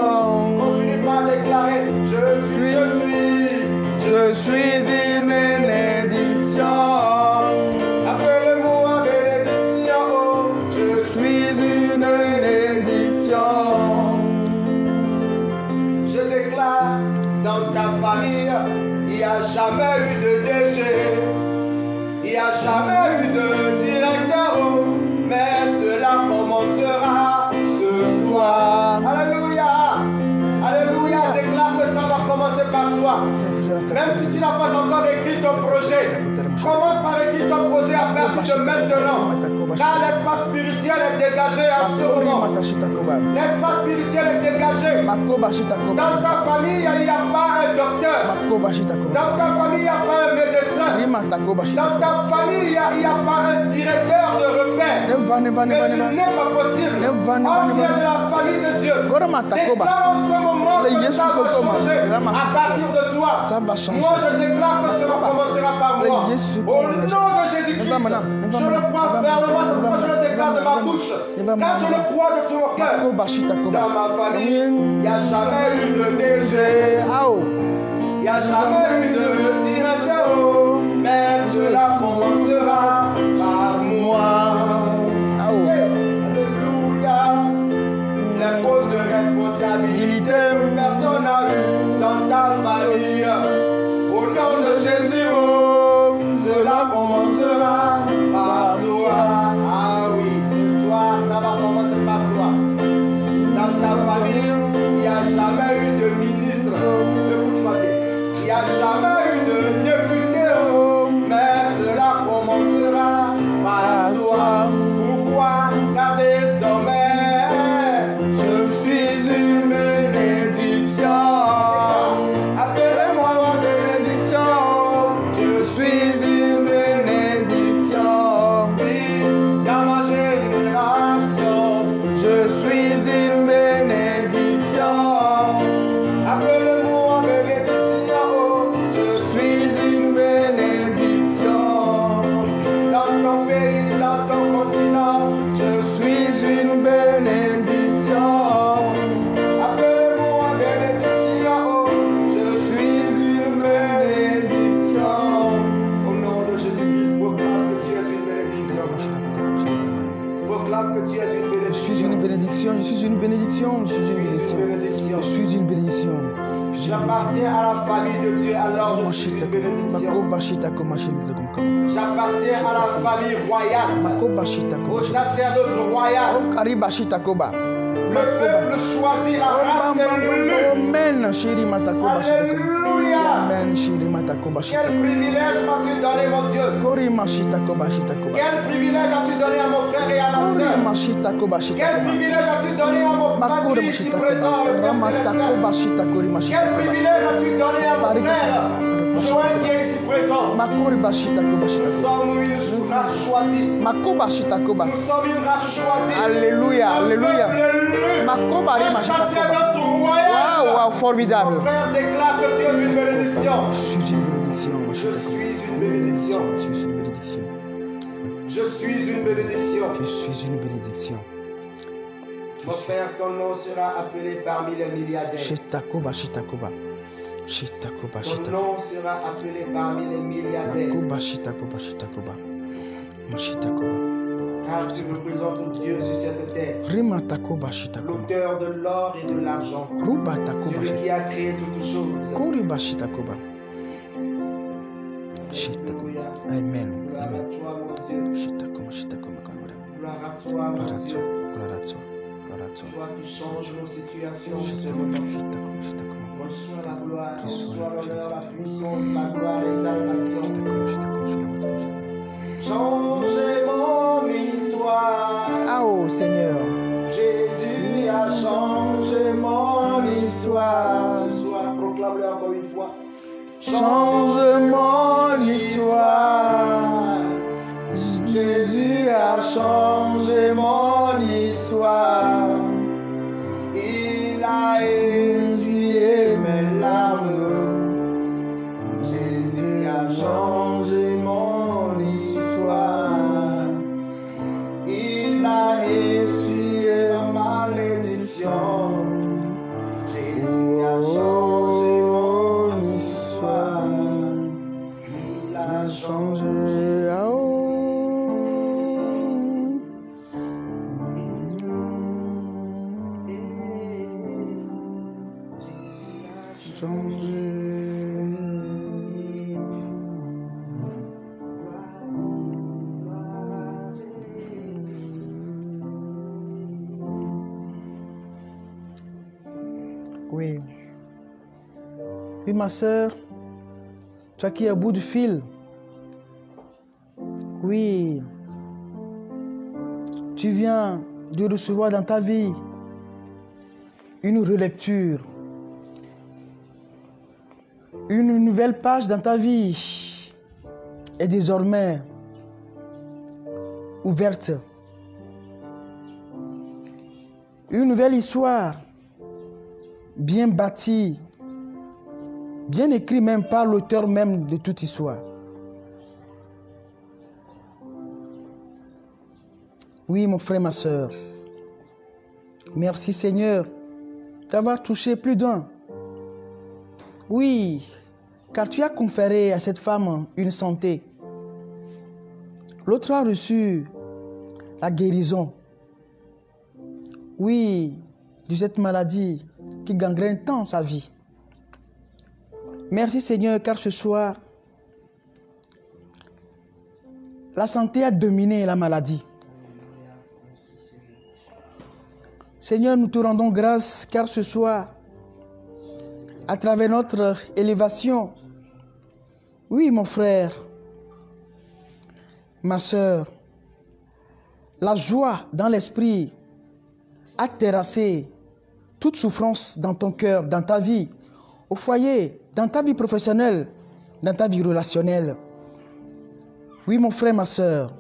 Continue par suis une bénédiction. Appelez-moi bénédiction. Je suis une bénédiction. Je déclare, dans ta famille, il n'y a jamais eu de DG, il n'y a jamais eu de directeur, mais cela commencera ce soir. Alléluia. Alléluia. Déclare que ça va commencer par toi. Même si tu n'as pas encore écrit ton projet, commence par écrire ton projet à partir de maintenant. Car l'espace spirituel est dégagé à ce moment. L'espace spirituel est dégagé. Dans ta famille, il n'y a pas un docteur. Dans ta famille, il n'y a pas un médecin. Dans ta famille, il n'y a pas un directeur de repère. Mais ce n'est pas possible. On vient de la famille de Dieu. Déclare en ce moment que ça va changer à partir de toi. Moi, je déclare que cela commencera par moi. Au nom de Jésus-Christ, je le crois fermement. C'est pourquoi je le déclare de ma bouche. Car je le crois de tout mon cœur. Dans ma famille, il n'y a jamais eu de DG. Il n'y a jamais eu de directeur. Mais cela commencera par moi. Alléluia. Les postes de responsabilité que personne n'a eu dans ta famille. Au nom de Jésus, cela commencera par toi. Ah oui, ce soir, ça va commencer par toi. Dans ta famille, il n'y a jamais eu de ministre. Écoute-moi bien. Il n'y a jamais eu de député. Mais cela commencera par toi. Pourquoi? Car désormais, je suis une bénédiction. Appelez-moi une bénédiction. Je suis une bénédiction. Oui, dans ma génération, je suis une bénédiction. Appelez-moi bénédiction. Je suis une bénédiction. Dans ton pays, dans ton continent, je suis une bénédiction. Appelez-moi bénédiction. Je suis une bénédiction. Au nom de Jésus-Christ, proclame que tu es une bénédiction. Proclame que tu es une bénédiction. Je suis une bénédiction, je suis une bénédiction, je suis une bénédiction. Je suis une bénédiction. J'appartiens à la famille de Dieu, alors je suis une bénédiction. J'appartiens à la famille royale, au sacerdoce royal. Le peuple choisit la race élue. Amen, chérie Matako. Alléluia. Amen, chérie Matako. Quel privilège m'as-tu donné, mon Dieu? Quel privilège as-tu donné à mon frère et à ma soeur? Quel privilège as-tu donné à mon patrie ici présent, le Père céleste? Quel privilège as-tu donné à mon frère Joël qui est ici présent? Nous sommes une race choisie. Nous sommes une race choisie. Alléluia, alléluia. Wow, formidable. Mon frère déclare que tu es une bénédiction. Je suis une bénédiction. Je suis une bénédiction. Je suis une bénédiction. Je suis une bénédiction. Je suis une bénédiction. Mon frère, ton nom sera appelé parmi les milliardaires. Shitakoba. Ton nom sera appelé parmi les milliardaires. Shitakoba. Car tu représentes Dieu sur cette terre. L'auteur de l'or et de l'argent. Celui qui a créé toutes choses. Alléluia. Amen. Gloire à toi, mon Dieu. Gloire à toi, mon Dieu. Toi qui changes nos situations en ce moment. Reçois la gloire, reçois l'honneur, la puissance, la gloire, l'exaltation. Changez mon histoire. Ah oh Seigneur. Jésus a changé mon histoire. Ce soir, proclame-le encore une fois. Change mon histoire. Jésus a changé mon histoire. Il a essuyé mes larmes. Jésus a changé mon histoire. Il a essuyé ma malédiction. Jésus a changé mon histoire. changé. Ah, oh. Oui. Oui, ma soeur, toi qui es au bout du fil. Oui. Tu viens de recevoir dans ta vie une relecture. Une nouvelle page dans ta vie est désormais ouverte. Une nouvelle histoire bien bâtie, bien écrite même par l'auteur même de toute histoire. Oui, mon frère, ma soeur. Merci Seigneur d'avoir touché plus d'un. Oui, car tu as conféré à cette femme une santé. L'autre a reçu la guérison. Oui, de cette maladie qui gangrène tant sa vie. Merci Seigneur, car ce soir, la santé a dominé la maladie. Seigneur, nous te rendons grâce, car ce soir, à travers notre élévation, oui mon frère, ma soeur, la joie dans l'esprit a terrassé toute souffrance dans ton cœur, dans ta vie, au foyer, dans ta vie professionnelle, dans ta vie relationnelle. Oui mon frère, ma soeur,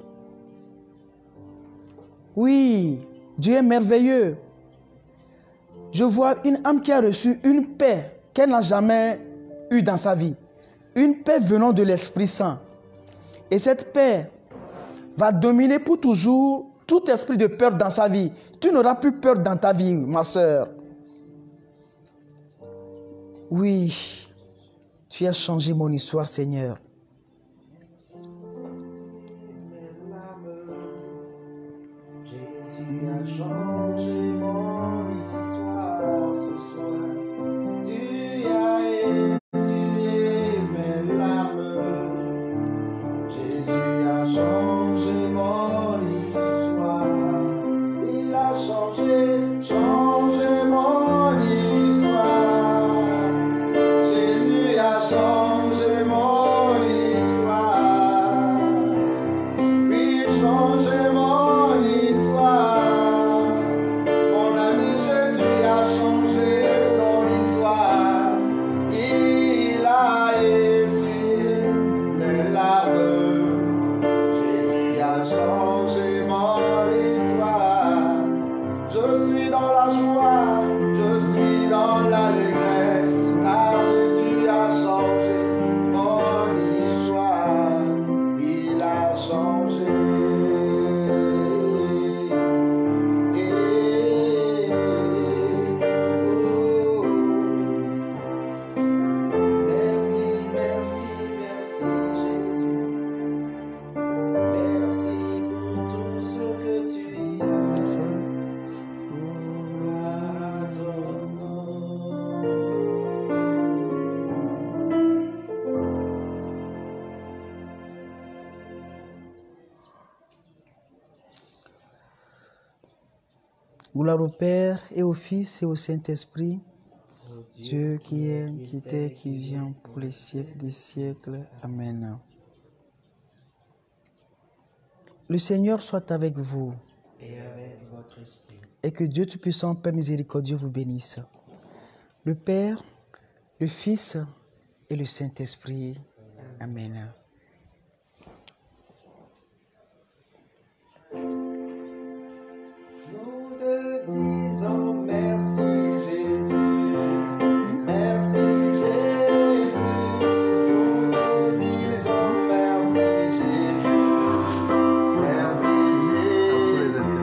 oui, Dieu est merveilleux. Je vois une âme qui a reçu une paix qu'elle n'a jamais eue dans sa vie. Une paix venant de l'Esprit Saint. Et cette paix va dominer pour toujours tout esprit de peur dans sa vie. Tu n'auras plus peur dans ta vie, ma soeur. Oui, tu as changé mon histoire, Seigneur. Jésus a changé mon histoire ce soir. Tu as essuyé mes larmes. Jésus a changé mon histoire. Il a changé mon histoire. Jésus a changé mon histoire. Oui, changé mon histoire. Mon ami Jésus a changé ton histoire. Il a essuyé mes larmes. Jésus a changé mon histoire. Je suis dans la joie, je suis dans l'allégresse, car Jésus a changé mon histoire. Il a changé. Merci, merci, merci Jésus. Merci pour tout ce que tu as fait. Gloire à ton nom. Gloire au Père et au Fils et au Saint-Esprit, Dieu qui est, qui était, qui vient pour les siècles des siècles. Amen. Le Seigneur soit avec vous Et avec votre esprit. et que Dieu Tout-Puissant, Père miséricordieux, vous bénisse. Le Père, le Fils et le Saint-Esprit. Amen. Nous te disons merci Jésus, merci Jésus. Nous te disons merci Jésus, merci Jésus.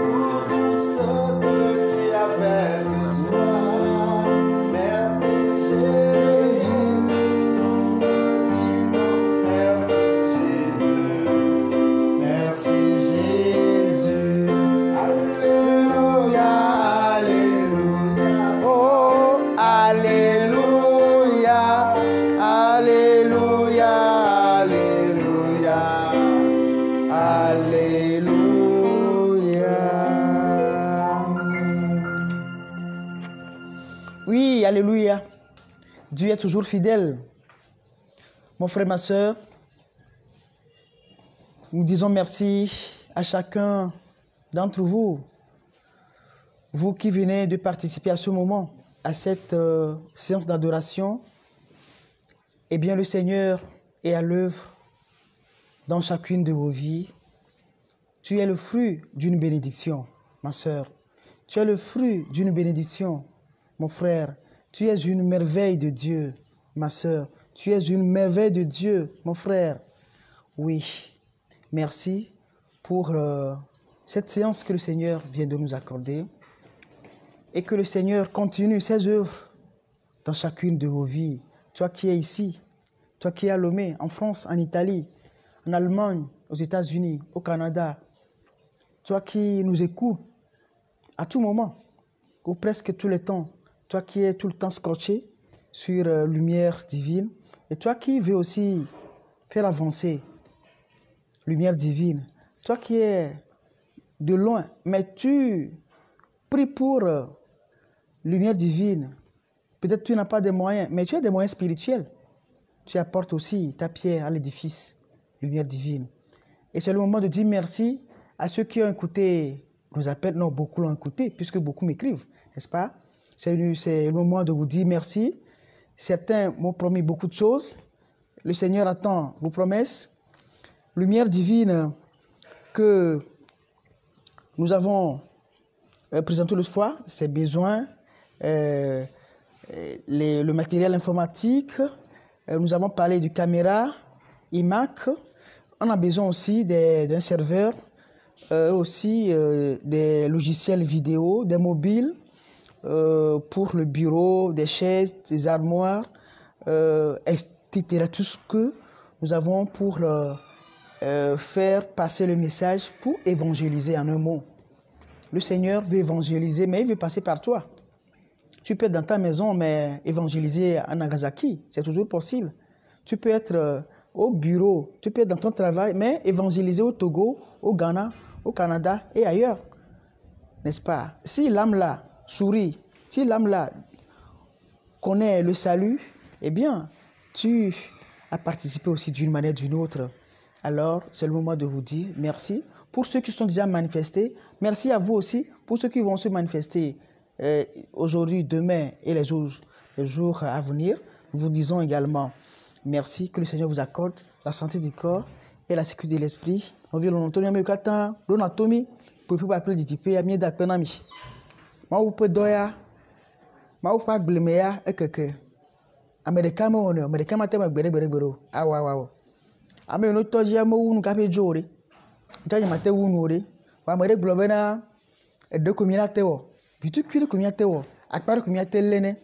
Pour tout ce que tu as fait ce soir, merci Jésus. Nous te disons Alléluia. Dieu est toujours fidèle. Mon frère, ma soeur, nous disons merci à chacun d'entre vous. Vous qui venez de participer à ce moment, à cette séance d'adoration. Eh bien, le Seigneur est à l'œuvre dans chacune de vos vies. Tu es le fruit d'une bénédiction, ma soeur. Tu es le fruit d'une bénédiction, mon frère. Tu es une merveille de Dieu, ma soeur. Tu es une merveille de Dieu, mon frère. Oui, merci pour cette séance que le Seigneur vient de nous accorder. Et que le Seigneur continue ses œuvres dans chacune de vos vies. Toi qui es ici, toi qui es à Lomé, en France, en Italie, en Allemagne, aux États-Unis, au Canada, toi qui nous écoutes à tout moment, ou presque tous les temps, toi qui es tout le temps scotché sur lumière divine, et toi qui veux aussi faire avancer lumière divine, toi qui es de loin, mais tu pries pour lumière divine, peut-être tu n'as pas de moyens, mais tu as des moyens spirituels. Tu apportes aussi ta pierre à l'édifice, lumière divine. Et c'est le moment de dire merci à ceux qui ont écouté nos appels. Non, beaucoup l'ont écouté, puisque beaucoup m'écrivent, n'est-ce pas? C'est le moment de vous dire merci. Certains m'ont promis beaucoup de choses. Le Seigneur attend vos promesses. Lumière divine que nous avons présenté le soir, ses besoins, le matériel informatique. Nous avons parlé du caméra, iMac. On a besoin aussi d'un serveur, aussi des logiciels vidéo, des mobiles pour le bureau, des chaises, des armoires, etc. Tout ce que nous avons pour faire passer le message, pour évangéliser en un mot. Le Seigneur veut évangéliser, mais il veut passer par toi. Tu peux être dans ta maison, mais évangéliser à Nagasaki, c'est toujours possible. Tu peux être au bureau, tu peux être dans ton travail, mais évangéliser au Togo, au Ghana, au Canada et ailleurs. N'est-ce pas? Si l'âme-là sourit, si l'âme-là connaît le salut, eh bien, tu as participé aussi d'une manière ou d'une autre. Alors, c'est le moment de vous dire merci pour ceux qui sont déjà manifestés. Merci à vous aussi pour ceux qui vont se manifester aujourd'hui, demain et les jours à venir. Nous vous disons également merci, que le Seigneur vous accorde la santé du corps et la sécurité de l'esprit. Nous voulons nous tenir à l'anatomy pour pouvoir appeler d'ITP à mieux d'appenami. Ma ou peut doya, ma ou pas gleméa et que Américain mon honneur, Américain matin ma bere. Ah wa. Ame no toji amo unu kape jore. Ntaje mate unu ore. Wa mere globena e de komina tewo. Vitu kwire komina tewo. Akpare komina telene.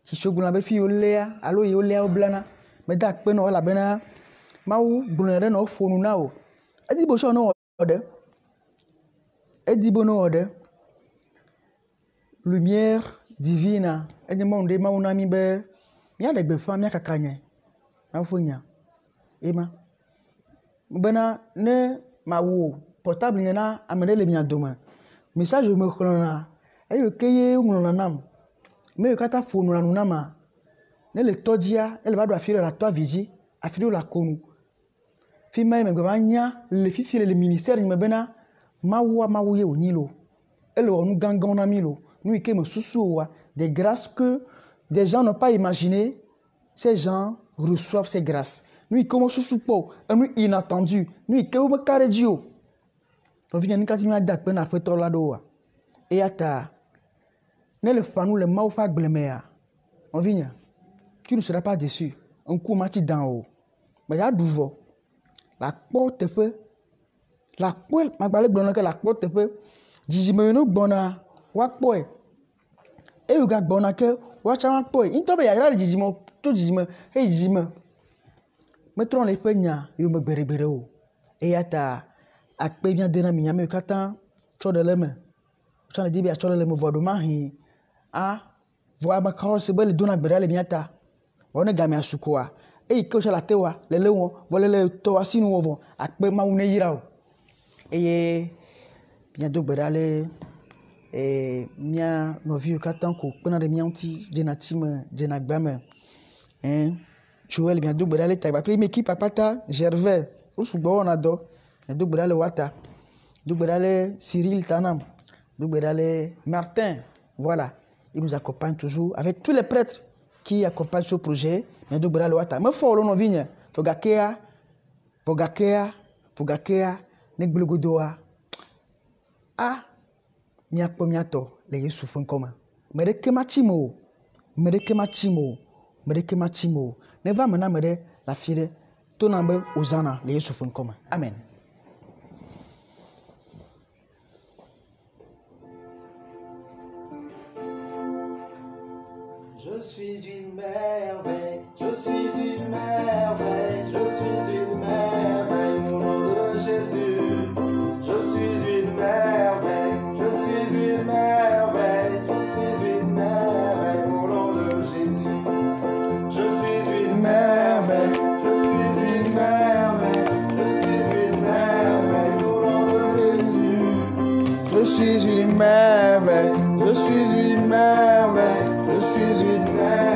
Ti shoguna be fi olea, alo ye olea oblana. Me da pe no la bena. Mawu glonere no fonu na o. Edibo sho no ode. Edibo no ode. Lumière divine. Enye monde ma una mi be. Mi a de gbe fa mi akakanye. Ma fonya. Ema. Bena ne ma wo portable nyana amene le mia doma message me khona ayo keye ngona nam me kata phone na nunama ne le tojia ele ba do afire la toi vigi afire la konu fi mai me gbanya le fi le ministère ni me bena ma wo ye onilo ele onu gangan na milo nous ike me susuwa des grâces que des gens n'ont pas imaginé. Ces gens reçoivent ces grâces. Nous, comment sous support, nous inattendu, nous, que vous carré dio. On vient nous casser un dak ben après la doa. Et ata, ne le fanou le mau fa glemea. On vient, tu ne seras pas déçu. Un coup mati d'en haut. Mais il y a douvo. La porte fait, la porte, ma balai blonde que la porte fait. Dijime no bona, wak boy. Et vous gardez bona que, wak chamak boy. Il tombe ya dijime, tout dijime, hey dijime. Mettons les peignes, yo me bere o. Et yata, akpe bien dena mi nyame katan, chode leme. Chode dibi a chode leme vodoma hi. Ah, voa ba kawo se bele dona bere le miata. Wone game asukoa. E ike o la tewa, le lewo, vole le to asinu ovo, akpe ma une yira o. Eye bien do bere ale mia novi katanko pena de mianti jenatim jenagbame Joël bien double d'aller taille après équipe pata Gervais ou subo on ado double d'aller wata double d'aller Cyril Tanam double d'aller Martin voilà il nous accompagne toujours avec tous les prêtres qui accompagnent ce projet mais double d'aller wata me faut l'on vigne fogakea ne gbulugodoa ah miakpo miato le Yesu fun koma mereke machimo ne va mena mere la fide to nambe ozana le Yesu fun koma amen. Je suis une merveille, je suis une merveille, je suis une merveille, au nom de Jésus. Je suis une merveille, je suis une merveille, je suis une merveille, au nom de Jésus. Je suis une merveille, je suis une merveille, je suis une merveille, au nom de Jésus. Je suis une merveille, je suis une merveille, je suis une merveille.